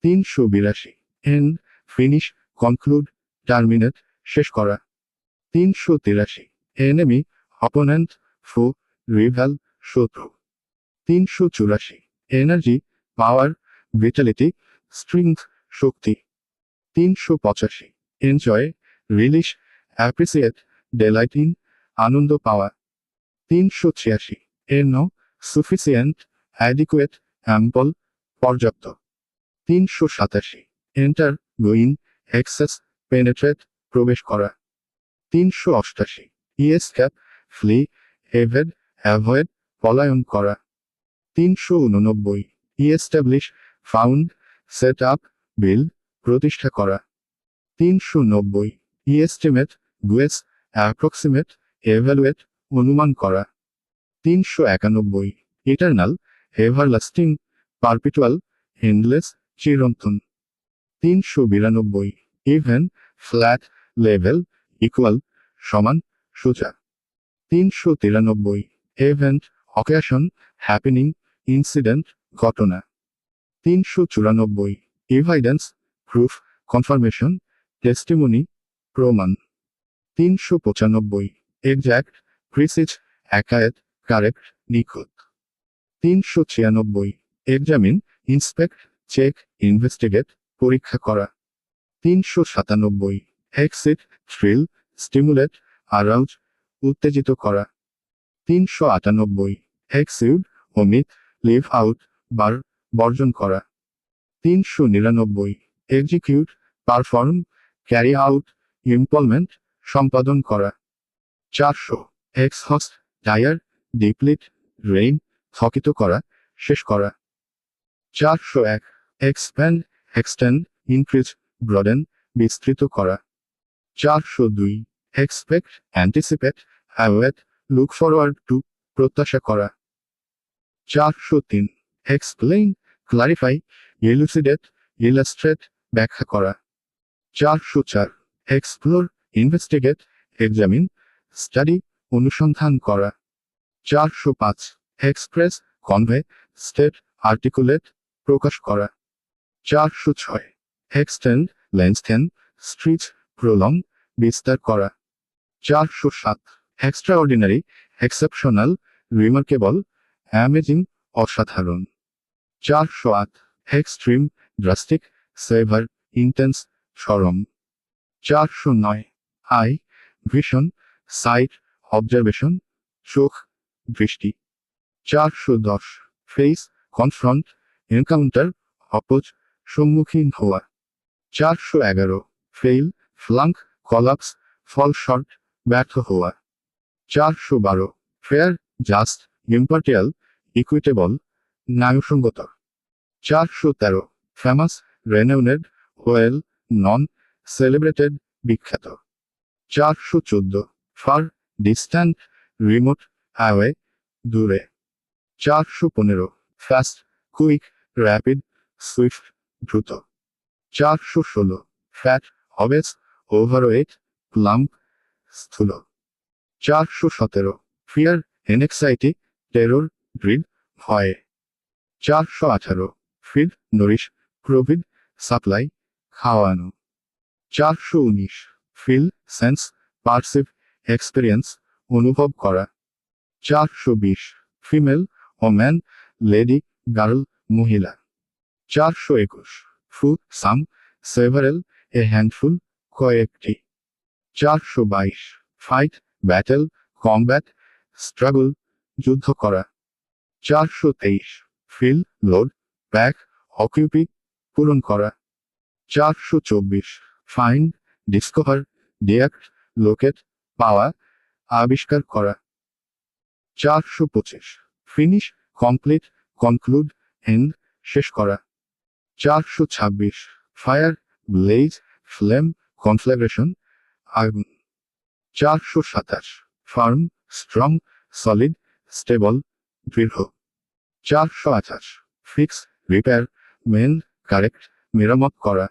382 এন্ড, ফিনিশ, কনক্লুড, টার্মিনেট, শেষ করা। 383 এনিমি, অপোনেন্ট, ফো, রিভাল, শত্রু। 384 এনার্জি, পাওয়ার, ভিটালিটি, স্ট্রেংথ, শক্তি। 385 enjoy, relish, appreciate, delight in, আনন্দ পাওয়া। 386 এন সুফিসিয়েন্ট, অ্যাডিকুয়েট, অ্যাম্পল, পর্যাপ্ত। 387 এন্টার, গোইন, অ্যাক্সেস, পেনেট্রেট, প্রবেশ করা। 388 ইএসকেপ, ফ্লি, এভেড, অ্যাভয়েড, পলায়ন করা। 389 ইএস্টাবলিশ, ফাউন্ড, সেট আপ, বিল্ড, প্রতিষ্ঠা করা। 390 ইএস্টিমেট, গুয়েস, অ্যাপ্রক্সিমেট, এভ্যালুয়েট, অনুমান করা। 391 ইটারনাল, এভারলাস্টিং, পারপিটুয়াল, এন্ডলেস, চিরন্তন। 392 ইভেন, ফ্ল্যাট, লেভেল, ইকুয়াল, সমান, সোজা। 393 এভেন্ট, অকেশন, হ্যাপেনিং, ইনসিডেন্ট, ঘটনা। 394 এভিডেন্স, প্রুফ, কনফার্মেশন, টেস্টিমনি, প্রমাণ। 395 এক্সাক্ট, প্রিসিজ, অ্যাকায়েট, কারেক্ট, নিখুঁত। 396 এক্সামিন, ইন্সপেক্ট, চেক, ইনভেস্টিগেট, পরীক্ষা করা। 397 এক্সিট, থ্রিল, স্টিমুলেট, আরাউজ, উত্তেজিত করা। 398 এক্সিউড, ওমিট, লিভ আউট, বর্জন করা। 399 execute, perform, carry out, employment, সম্পাদন করা। 400 এক্সহস্ট, টায়ার, ডিপ্লিট, ড্রেইন, স্থগিত করা, শেষ করা। 401 এক্সপ্যান্ড, এক্সটেন্ড, ইনক্রিজ, ব্রডেন, বিস্তৃত করা। 402 expect, anticipate, await, look forward to, প্রত্যাশা করা। 403 এক্সপ্লেইন, ক্লারিফাই, ইলুসিডেট, ইলাস্ট্রেট, ব্যাখ্যা করা। 404 এক্সপ্লোর, ইনভেস্টিগেট, এক্সামিন, স্টাডি, অনুসন্ধান করা। 405 এক্সপ্রেস, কনভে, স্টেট, আর্টিকুলেট, প্রকাশ করা। 406 এক্সটেন্ড, লেন্থেন, স্ট্রিচ, প্রলং, বিস্তার করা। 407 এক্সট্রাঅর্ডিনারি, এক্সেপশনাল, রিমার্কেবল, অ্যামেজিং, অসাধারণ। 408 এক্সট্রিম, ড্রাস্টিক, সেভার, ইন্টেন্স, চরম। 409 আই, ভিশন, সাইট, অবজারভেশন, চোখ, দৃষ্টি। 410 ফেস, কনফ্রন্ট, এনকাউন্টার, অপোজ, সম্মুখীন হওয়া। 411 ফেইল, ফ্লাঙ্ক, কলাপস, ফল শর্ট, ব্যর্থ হওয়া। 412 ফেয়ার, জাস্ট, ইম্পার্টিয়াল, ইকুইটেবল, ন্যায়সঙ্গত। 413 ফেমাস, রেনাউনেড, ওয়েল, নন, সেলিব্রেটেড, বিখ্যাত। 414 ফার, ডিস্ট্যান্ট, রিমোট, অ্যাওয়ে, দূরে। 415 ফাস্ট, কুইক, র্যাপিড, সুইফট, দ্রুত। 416 ফ্যাট, অবেস, ওভারওয়েট, প্লাম্প, স্থূল। 417 ফিয়ার, এনএক্সাইটি, টেরর, গ্রিড, ভয়ে। 418 ফিড, নরিশ, প্রভিড, সাপ্লাই, খাওয়ানো। 419 ফিল, সেন্স, পারসিভ, এক্সপেরিয়েন্স, অনুভব করা। 420 ফিমেল, ওম্যান, লেডি, গার্ল, মহিলা। 421 ফু, সাম, সেভারেল, এ হ্যান্ডফুল, কয়েকটি। 422 ফাইট, ব্যাটেল, কমব্যাট, স্ট্রাগল, যুদ্ধ করা। 423 ফিল, লোড, প্যাক, অকিউপি, পূরণ করা। 424 ফাইন্ড, ডিসকভার, ডিয়াক্ট, লোকেট, পাওয়া, আবিষ্কার করা। 425 ফিনিশ, কমপ্লিট, কনক্লুড, এন্ড, শেষ করা। 426 ফায়ার, ব্লেজ, ফ্লেম, কনফ্লাগ্রেশন, আগুন। 427 ফার্ম, স্ট্রং, সলিড, স্টেবল, দৃঢ়। 428 ফিক্স, রিপেয়ার, মেন, কারেক্ট, মেরামত করা।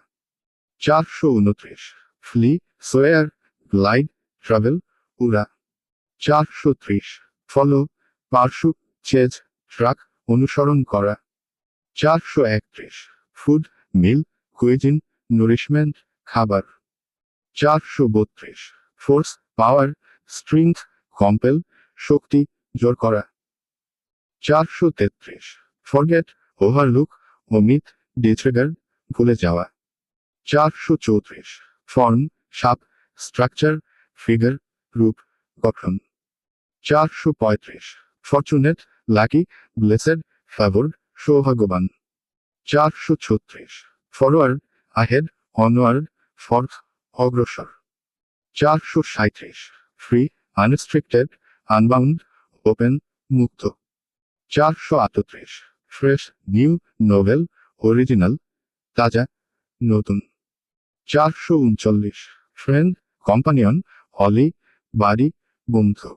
429 ফ্লি, সোয়ার, গ্লাইড, ট্রাভেল, উড়া। 430 ফলো, পার্সু, চেজ, ট্রাক, অনুসরণ করা। 431 ফুড, মিল, কুইজিন, নুরিশমেন্ট, খাবার। 432 ফোর্স, পাওয়ার, স্ট্রেংথ, কম্পেল, শক্তি, জোর করা। 433 ফরগেট, ওভারলুক, ওমিট, ডিসরেগার্ড, ভুলে যাওয়া। 434 ফর্ম, শাপ, স্ট্রাকচার, ফিগার, রূপ, গঠন। 435 ফরচুনেট, লাকি, ব্লেসেড, ফেভরড, সৌভাগ্যবান। 436 ফরওয়ার্ড, আহেড, অনওয়ার্ড, ফর্থ, অগ্রসর। 437 ফ্রি, আনরেস্ট্রিক্টেড, আনবাউন্ড, ওপেন, মুক্ত। 438 ফ্রেশ, নিউ, নোভেল, অরিজিনাল, তাজা, নতুন। 439 ফ্রেন্ড, কম্পানিয়ন, অলি, বাড়ি, বন্ধু।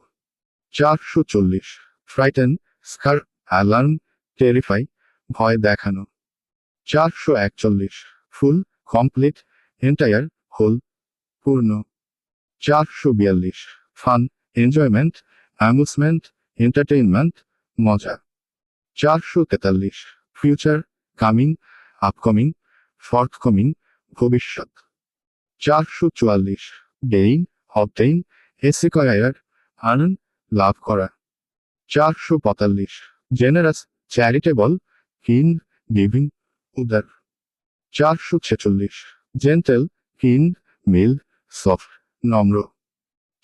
440 ফ্রাইটেন, স্কার, অ্যালার্ম, টেরিফাই, ভয় দেখানো। 441 ফুল, কমপ্লিট, এন্টায়ার, হোল, পূর্ণ। 442 ফান, এনজয়মেন্ট, অ্যামুজমেন্ট, এন্টারটেইনমেন্ট, মজা। 443 ফিউচার, কামিং, আপকামিং, ফর্থকামিং, ভবিষ্যৎ। 444 গেইন, অবটেইন, এসিকয়ার, আর্ন, লাভ করা। 445 জেনারাস, চ্যারিটেবল, কিন, গিভিং, উদার। 446 জেন্টেল, কিন, মিল্ড, সফট, নম্র।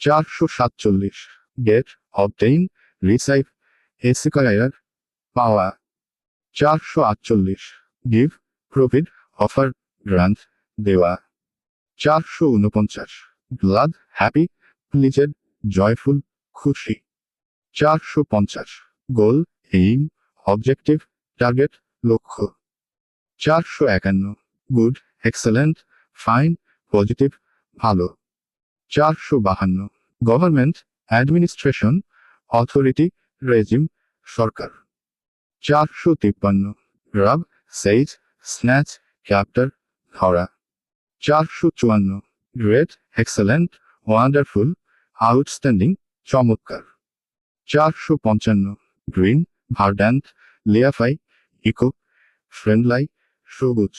447 গেট, অবটেইন, রিসাইভ, এসিকয়ার, পাওয়া। 448 গিভ, প্রফিট, অফার, গ্রান্ট, দেওয়া। 449 গ্লাড, হ্যাপি, প্লিজেড, জয়ফুল, খুশি। 450 গোল, এইম, অবজেক্টিভ, টার্গেট, লক্ষ্য। 451 গুড, এক্সেলেন্ট, ফাইন, পজিটিভ, ভালো। 452 গভর্নমেন্ট, অ্যাডমিনিস্ট্রেশন, অথরিটি, রেজিম, সরকার। 453 গ্রাব, সেইজ, স্ন্যাচ, ক্যাপ্টার, ধরা। 454 গ্রেট, এক্সেলেন্ট, ওয়ান্ডারফুল, আউটস্ট্যান্ডিং, চমৎকার। 455 গ্রিন, ভার্ড্যান্ট, লিয়াফাই, ইকো, ফ্রেন্ডলাই, সবুজ।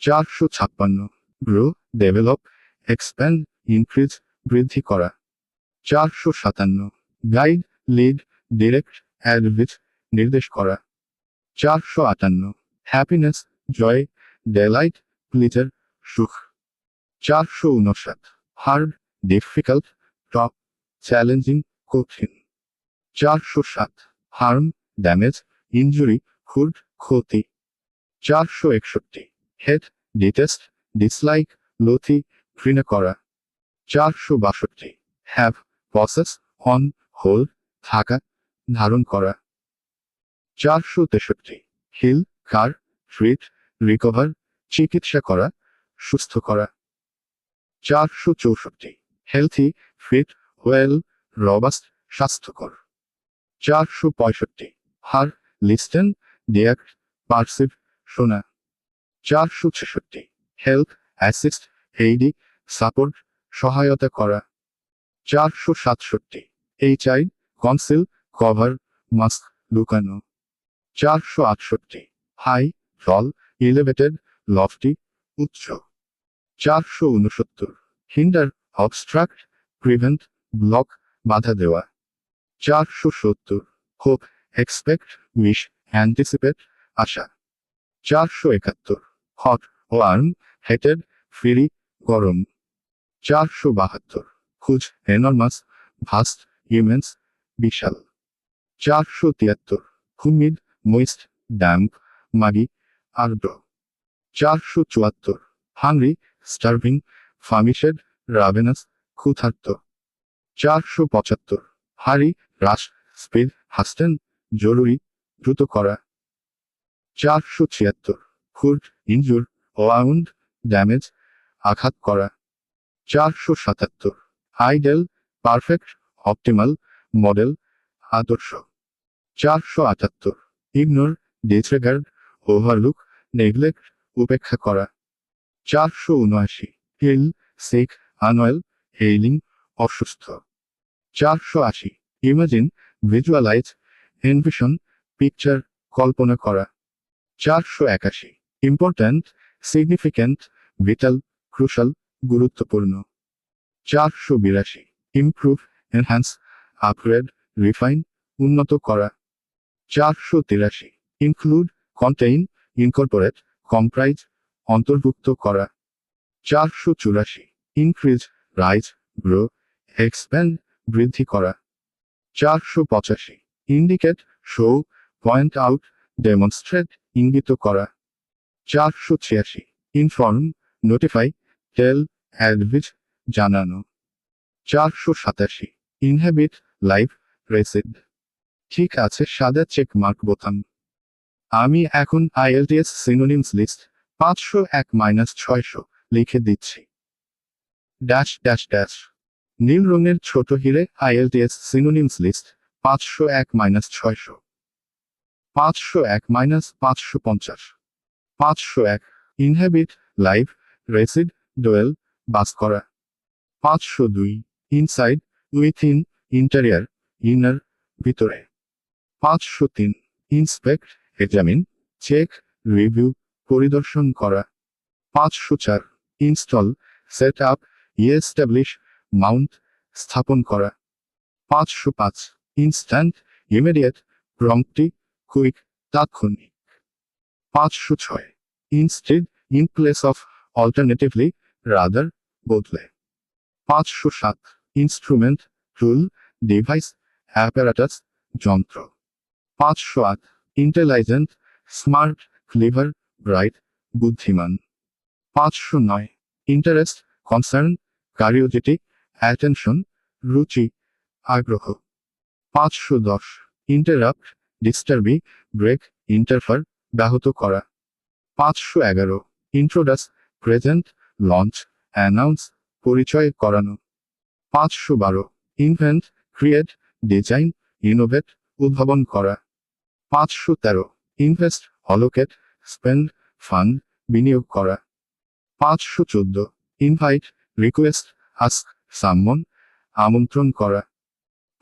456 গ্রো, ডেভেলপ, এক্সপ্যান্ড, ইনক্রিজ, বৃদ্ধি করা। 457 গাইড, লিড, ডিরেক্ট, অ্যাডভিস, নির্দেশ করা। 458 হ্যাপিনেস, জয়, ডেলাইট, প্লিজার, সুখ। 459 হার্ড, ডিফিকাল্ট, টফ, চ্যালেঞ্জিং, কঠিন। 407 হার্ম, ড্যামেজ, ইনজুরি, হুড, ক্ষতি। 461 হেট, ডিটেস্ট, ডিসলাইক, লথি, ঘৃণা করা। 462 হ্যাভ, পসেস, অন, হোল্ড, থাকা, ধারণ করা। 463 হিল, কার, ট্রিট, রিকভার, চিকিৎসা করা, সুস্থ করা। 464 হেলথি, ফিট, ওয়েল, রবাস্ট, স্বাস্থ্যকর। 465 হার, লিস্টেন, ডিয়াক্ট, পার্সিভ, শোনা। 466 হেল্প, অ্যাসিস্ট, এইডি, সাপোর্ট, সহায়তা করা। 467 এইচআই, কনসিল, কভার, মাস্ক, লুকানো। 468 হাই, টল, ইলেভেটেড, লফটি, উচ্চ। 469 হিন্ডার, অবস্ট্রাক্ট, প্রিভেন্ট, ব্লক, বাধা দেওয়া। 470 হোপ, এক্সপেক্ট, উইশ, অ্যান্টিসিপেট, আশা। 471 হট, ওয়ার্ম, হেটেড, ফ্রি, গরম। 472 হুজ, এনরমাস, ভাস্ট, ইমেন্স, বিশাল। 473 হুমিড, moist, damp, মাগি, আর্দ্র। 474 হাংরি, স্টার্ভিং, ফামিশেড, রাভেনাস, ক্ষুধার্ত। 475 হারি, রাশ, স্পিড, হাস্টেন, জরুরি, দ্রুত করা। 476 হুড, ইনজুর, ওয়াউন্ড, ড্যামেজ, আঘাত করা। 477 আইডেল, পারফেক্ট, অপটিমাল, মডেল, আদর্শ। 478 ইগনোর, ডিসরেগার্ড, ওভারলুক, নেগলেক্ট, উপেক্ষা করা। 479 হিল, সিক, আনওয়েল, হেইলিং, অসুস্থ। 480 ইমাজিন, ভিজুয়ালাইজ, এনভিশন, পিকচার, কল্পনা করা। 481 ইম্পর্ট্যান্ট, সিগনিফিক্যান্ট, ভিটাল, ক্রুশাল, গুরুত্বপূর্ণ। 482 ইমপ্রুভ, এনহ্যান্স, আপগ্রেড, রিফাইন, উন্নত করা। 483 ইনক্লুড, কন্টেইন, ইনকর্পোরেট, কম্প্রাইজ, অন্তর্ভুক্ত করা। 484 ইনক্রিজ, রাইজ, গ্রো, এক্সপ্যান্ড, বৃদ্ধি করা। 485 indicate, show, point out, demonstrate, ইঙ্গিত করা। 486 ইনফর্ম, নোটিফাই, টেল, অ্যাডভিস, জানানো। 487 ইনহেবিট, লাইভ, রেসিড। ঠিক আছে, সাদা চেক মার্ক বোতাম। আমি এখন আইএলটিএস সিনোনিমস লিস্ট 501-600 লিখে দিচ্ছি। Dash dash dash. নীল রঙের ছোট হিরে IELTS synonyms list 501-600। 501-550। 501 inhabit, live, reside, dwell, বাস করা। 502 ইনসাইড, উইথিন, ইন্টেরিয়ার, ইনার, ভিতরে। 503 ইন্সপেক্ট, এক্সামিন, চেক, রিভিউ, পরিদর্শন করা। 504 install, set up, establish, Mount, স্থাপন করা। 505 ইনস্ট্যান্ট, ইমিডিয়েট, প্রম্পটি, কুইক, তাৎক্ষণিক। 506 instead, in place of, alternatively, rather, বদলে। 507 ইনস্ট্রুমেন্ট, টুল, ডিভাইস, অ্যাপারাটাস, যন্ত্র। 508 ইন্টেলিজেন্ট, স্মার্ট, ক্লিভার, ব্রাইট, বুদ্ধিমান। 509 ইন্টারেস্ট, কনসার্ন, কারিওজিটি, অ্যাটেনশন, রুচি, আগ্রহ। 510 ইন্টারাপ্ট, ডিস্টার্বি, ব্রেক, ইন্টারফার, ব্যাহত করা। 511 ইন্ট্রোডাস, প্রেজেন্ট, লঞ্চ, অ্যানাউন্স, পরিচয় করানো। 512 ইনভেন্ট, ক্রিয়েট, ডিজাইন, ইনোভেট, উদ্ভাবন করা। 513 ইনভেস্ট, অলোকেট, স্পেন্ড, ফান্ড, বিনিয়োগ করা। 514 ইনভাইট, রিকোয়েস্ট, আস্ক, সামমন, আমন্ত্রণ করা।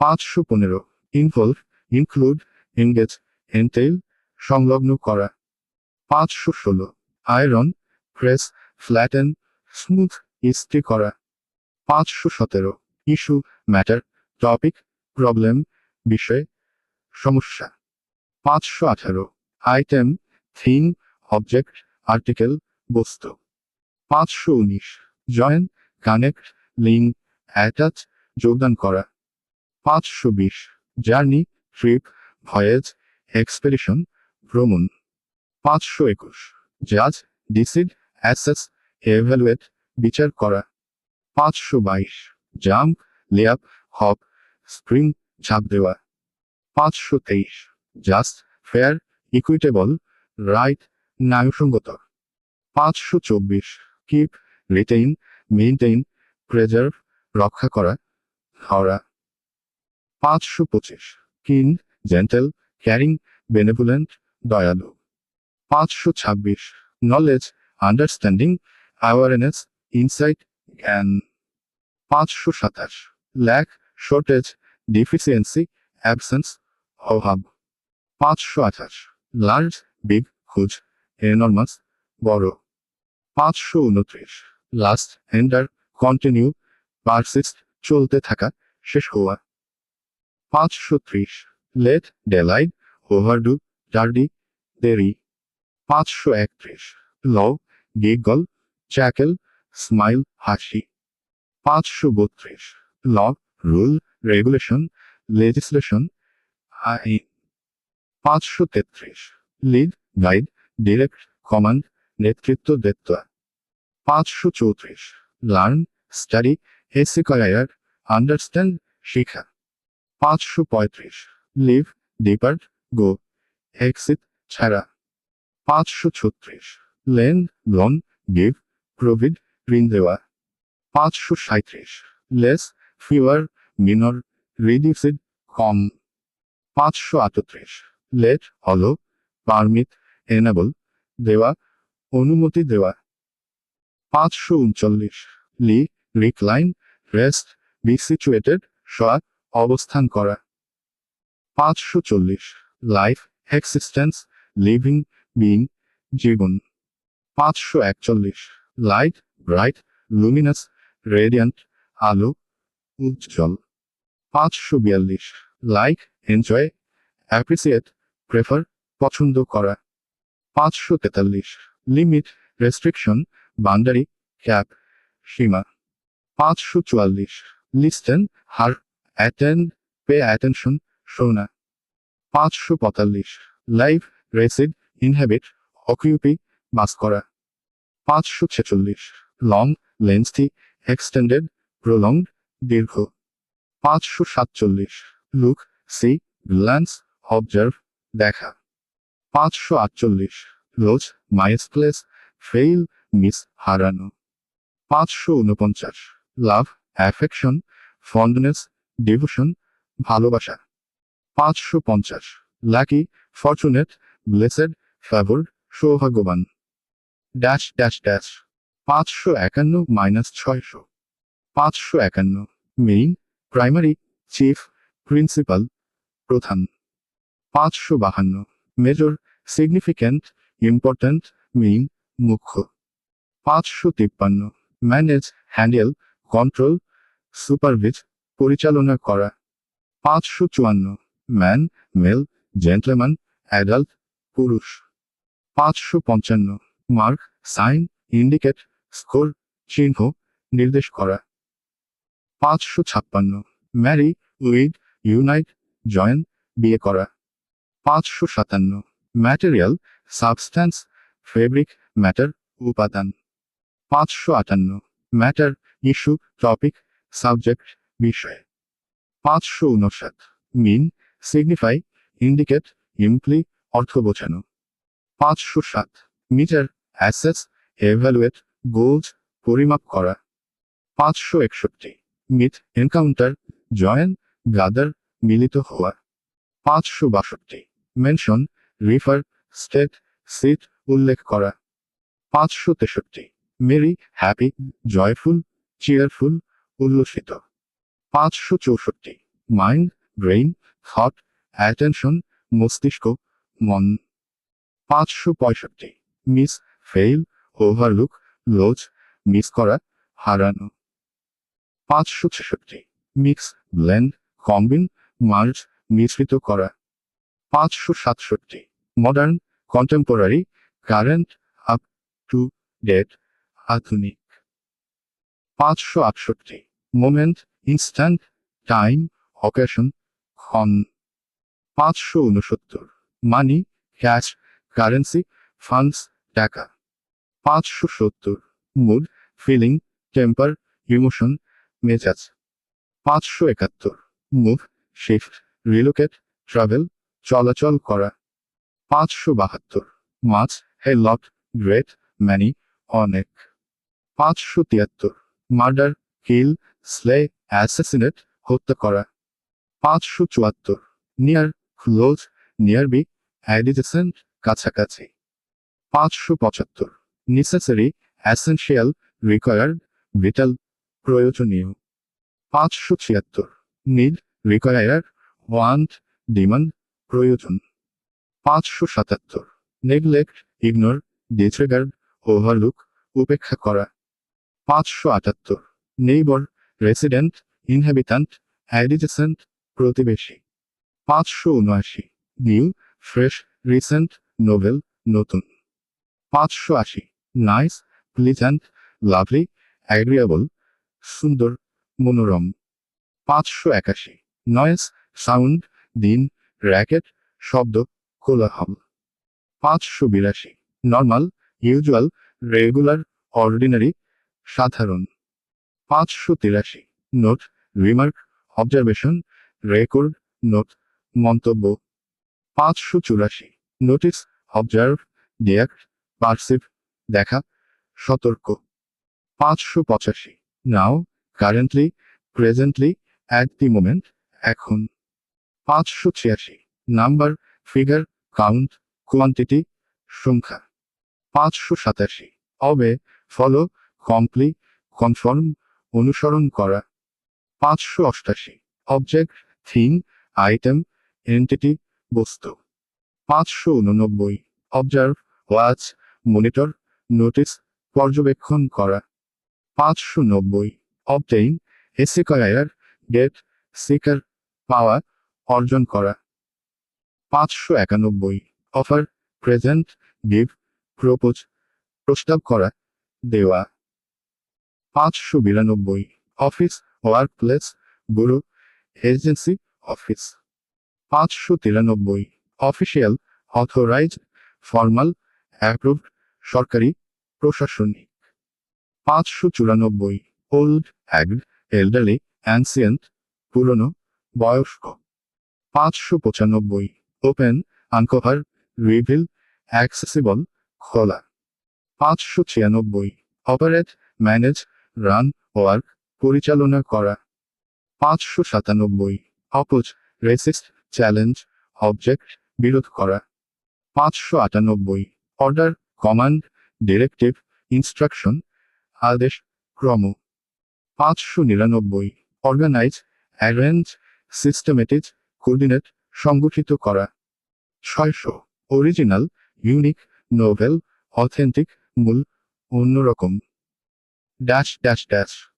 515 ইনভলভ, ইনক্লুড, এনগেজ, এন্টেইল, সংলগ্ন করা। 516 আয়রন, প্রেস, ফ্ল্যাটেন, স্মুথ, ইস্ত্রি করা। 517 ইস্যু, ম্যাটার, টপিক, প্রবলেম, বিষয়, সমস্যা। 518 আইটেম, থিম, অবজেক্ট, আর্টিকেল, বস্তু। 519 জয়েন, কানেক্ট, লিঙ্ক, অ্যাটাচ, যোগদান করা। 520 জার্নি, ট্রিপ, ভয়েজ, এক্সপেডিশন, ভ্রমণ। 521 জাজ, ডিসিড, অ্যাসেস, এভালুয়েট, বিচার করা। 522 জাম্প, লেআপ, হপ, স্প্রিং, ঝাঁপ দেওয়া। 523 জাস্ট, ফেয়ার, ইকুইটেবল, রাইট, ন্যায়সঙ্গত। 524 কিপ, রিটেইন, মেইনটেইন, প্রেজার্ভ, রক্ষা করা, ধরা। 525 কিন, জেন্টেল, ক্যারিং, বেনেভোলেন্ট, দয়ালু। 526 নলেজ, আন্ডারস্ট্যান্ডিং, অ্যাওয়ারনেস, ইনসাইট, জ্ঞান। 527 ল্যাক, শর্টেজ, ডিফিসিয়েন্সি, অ্যাবসেন্স, অভাব। 528 লার্জ, বিগ, হুজ, এনর্মাস, বড়। 529 লাস্ট, এন্ডার, কন্টিনিউ, পারসিস্ট, চলতে থাকা, শেষ হওয়া। 530 লেট, ডেলাইড, ওভারডু, টার্ডি, দেরি। 531 ল, গিগল, চ্যাকেল, স্মাইল, হাসি। 532 ল, রুল, রেগুলেশন, লেজিসলেশন, আইন। 533 লিড, গাইড, ডিরেক্ট, কমান্ড, নেতৃত্ব দেত্তা। 534 লার্ন, স্টাডি, এসিকয়ার, আন্ডারস্ট্যান্ড, শিখা। 535 লিভ, ডিপার্ট, গো, এক্সিট, ছাড়া। 536 লেন্ড, লোন, গিভ, প্রভিড, ঋণ দেওয়া। 537 লেস, ফিওয়ার, মিনর, রিডিউসিড, কম। 538 লেট, অলো, পারমিট, এনাবল, দেওয়া, অনুমতি দেওয়া। 539 লি, রিক্লাইন, রেস্ট, বি সিচুয়েটেড, শোয়া, অবস্থান করা। 540 লাইফ, এক্সিস্টেন্স, লিভিং, বিং, জীবন। 541 লাইট, ব্রাইট, লুমিনাস, রেডিয়ান্ট, আলো, উজ্জ্বল। 542 লাইক, এনজয়, অ্যাপ্রিসিয়েট, প্রেফার, পছন্দ করা। 543 লিমিট, রেস্ট্রিকশন, বাউন্ডারি, ক্যাপ, সীমা। 544 লিস্টেন, হার, অ্যাটেন্ড, পে অ্যাটেনশন, শোনা। 545 লাইভ, রেসিড, ইনহ্যাবিট, অকিউপি, বাস করা। 546 লং, লেন্থি, এক্সটেন্ডেড, প্রলংড, দীর্ঘ। 547 লুক, সি, গ্ল্যান্স, অবজার্ভ, দেখা। 548 লোজ, মাইসপ্লেস, ফেইল, মিস, হারানো। 549 লাভ, affection, fondness, devotion, ভালোবাসা। 550 lucky, fortunate, blessed, favoured, সৌভাগ্যবান। Dash dash dash. 551 - 600। 551 main, primary, chief, principal, প্রধান। 552 major, significant, important, main, মুখ্য। 553 manage, handle, control, সুপারভিজ, পরিচালনা করা। 554 man, male, gentleman, adult, পুরুষ। 555 mark, sign, indicate, score, চিহ্ন, নির্দেশ করা। 556 ম্যারি, উইড, ইউনাইট, জয়েন, বিয়ে করা। 557 ম্যাটেরিয়াল, সাবস্ট্যান্স, ফেব্রিক, ম্যাটার, উপাদান। 558 ম্যাটার, ইস্যু, টপিক, সাবজেক্ট, বিষয়। 559 মিন, সিগনিফাই, ইন্ডিকেট, ইমপ্লি, অর্থ বোঝানো। 507 মিটার, অ্যাসেস, এভালুয়েট, গোলস, পরিমাপ করা। 561 মিট, এনকাউন্টার, জয়েন, গাদার, মিলিত হওয়া। 562 মেনশন, রিফার, স্টেট, সিট, উল্লেখ করা। 563 মেরি, হ্যাপি, জয়ফুল, চিয়ারফুল, উল্লসিত। 564 মাইন্ড, ব্রেইন, থট, অ্যাটেনশন, মস্তিষ্ক, মন। 565 miss, fail, overlook, lose, miss করা, হারানো। 566 মিক্স, ব্লেন্ড, কম্বিন, মার্জ, মিশ্রিত করা। 567 modern, contemporary, current, up to date, আধুনিক। 568 মোমেন্ট, ইনস্ট্যান্ট, টাইম, অকেশন, ক্ষণ। 569 মানি, ক্যাশ, কারেন্সি, ফান্ডস, টাকা। 570 মুড, ফিলিং, টেম্পার, ইমোশন, মেজাজ। 571 মুভ, শিফট, রিলোকেট, ট্রাভেল, চলাচল করা। 572 মাছ, হে লট, গ্রেট, ম্যানি, অনেক। 573 মার্ডার, কিল, স্লে, অ্যাসাসিনেট, হত্যা করা। 574 নিয়ার, ক্লোজ, নিয়ারবি, অ্যাডিজেসেন্ট, কাছাকাছি। 575 নেসেসারি, অ্যাসেনশিয়াল, রিকোয়ার্ড, ভিটাল, প্রয়োজনীয়। 576 নিড, রিকোয়ার, ওয়ান্ট, ডিমান্ড, প্রয়োজন। 577 নেগলেক্ট, ইগনোর, ডিসরেগার্ড, ওভারলুক, উপেক্ষা করা। 578 নেইবর, রেসিডেন্ট, ইনহ্যাবিট্যান্ট, অ্যাডিজেসেন্ট, প্রতিবেশী। 579 নিউ, ফ্রেশ, রিসেন্ট, নোভেল, নতুন। 580 নাইস, প্লিজেন্ট, লাভলি, অ্যাগ্রিয়েবল, সুন্দর, মনোরম। 581 নয়েস, সাউন্ড, দিন, র্যাকেট, শব্দ, কোলাহল। 582 নর্মাল, ইউজুয়াল, রেগুলার, অর্ডিনারি, সাধারণ। 583 note, remark, observation, record, note, মন্তব্য। 584 নোটিস, অবজার্ভ, ডিয়াক্ট, পারসিভ, দেখা, সতর্ক। 585 now, currently, presently, at the moment, এখন। 586 নাম্বার, ফিগার, কাউন্ট, কোয়ান্টিটি, সংখ্যা। 587 অবে, ফলো, কমপ্লি, কনফর্ম, অনুসরণ করা। 588 অবজেক্ট, থিং, আইটেম, এন্টিটি, বস্তু। 589 অবজার্ভ, ওয়াচ, মনিটর, নোটিস, পর্যবেক্ষণ করা। 590 অবটেইন, এসিকয়ার, গেট, সিকার, পাওয়া, অর্জন করা। 591 অফার, প্রেজেন্ট, গিভ, প্রপোজ, প্রস্তাব করা, দেওয়া। 592 office, work place, bureau, agency, office. 593 official, authorised, formal, approved, সরকারি, প্রশাসনিক। 594 ওল্ড, অ্যাগড, এল্ডারলি, অ্যানসিয়েন্ট, পুরনো, বয়স্ক। 595 ওপেন, আনকভার, রিভিল, অ্যাক্সেসিবল, খোলা। 596 অপারেট, ম্যানেজ, রান, ওয়ার্ক, পরিচালনা করা। 597 অপোজ, রেসিস্ট, চ্যালেঞ্জ, অবজেক্ট, বিরোধ করা। 598 অর্ডার, কমান্ড, ডিরেক্টিভ, ইনস্ট্রাকশন, আদেশ, ক্রম। 599 অর্গানাইজ, অ্যারেঞ্জ, সিস্টেমেটিজ, কোঅর্ডিনেট, সংগঠিত করা। 600 অরিজিনাল, ইউনিক, নোভেল, অথেন্টিক, মূল, অন্যরকম। Dash dash dash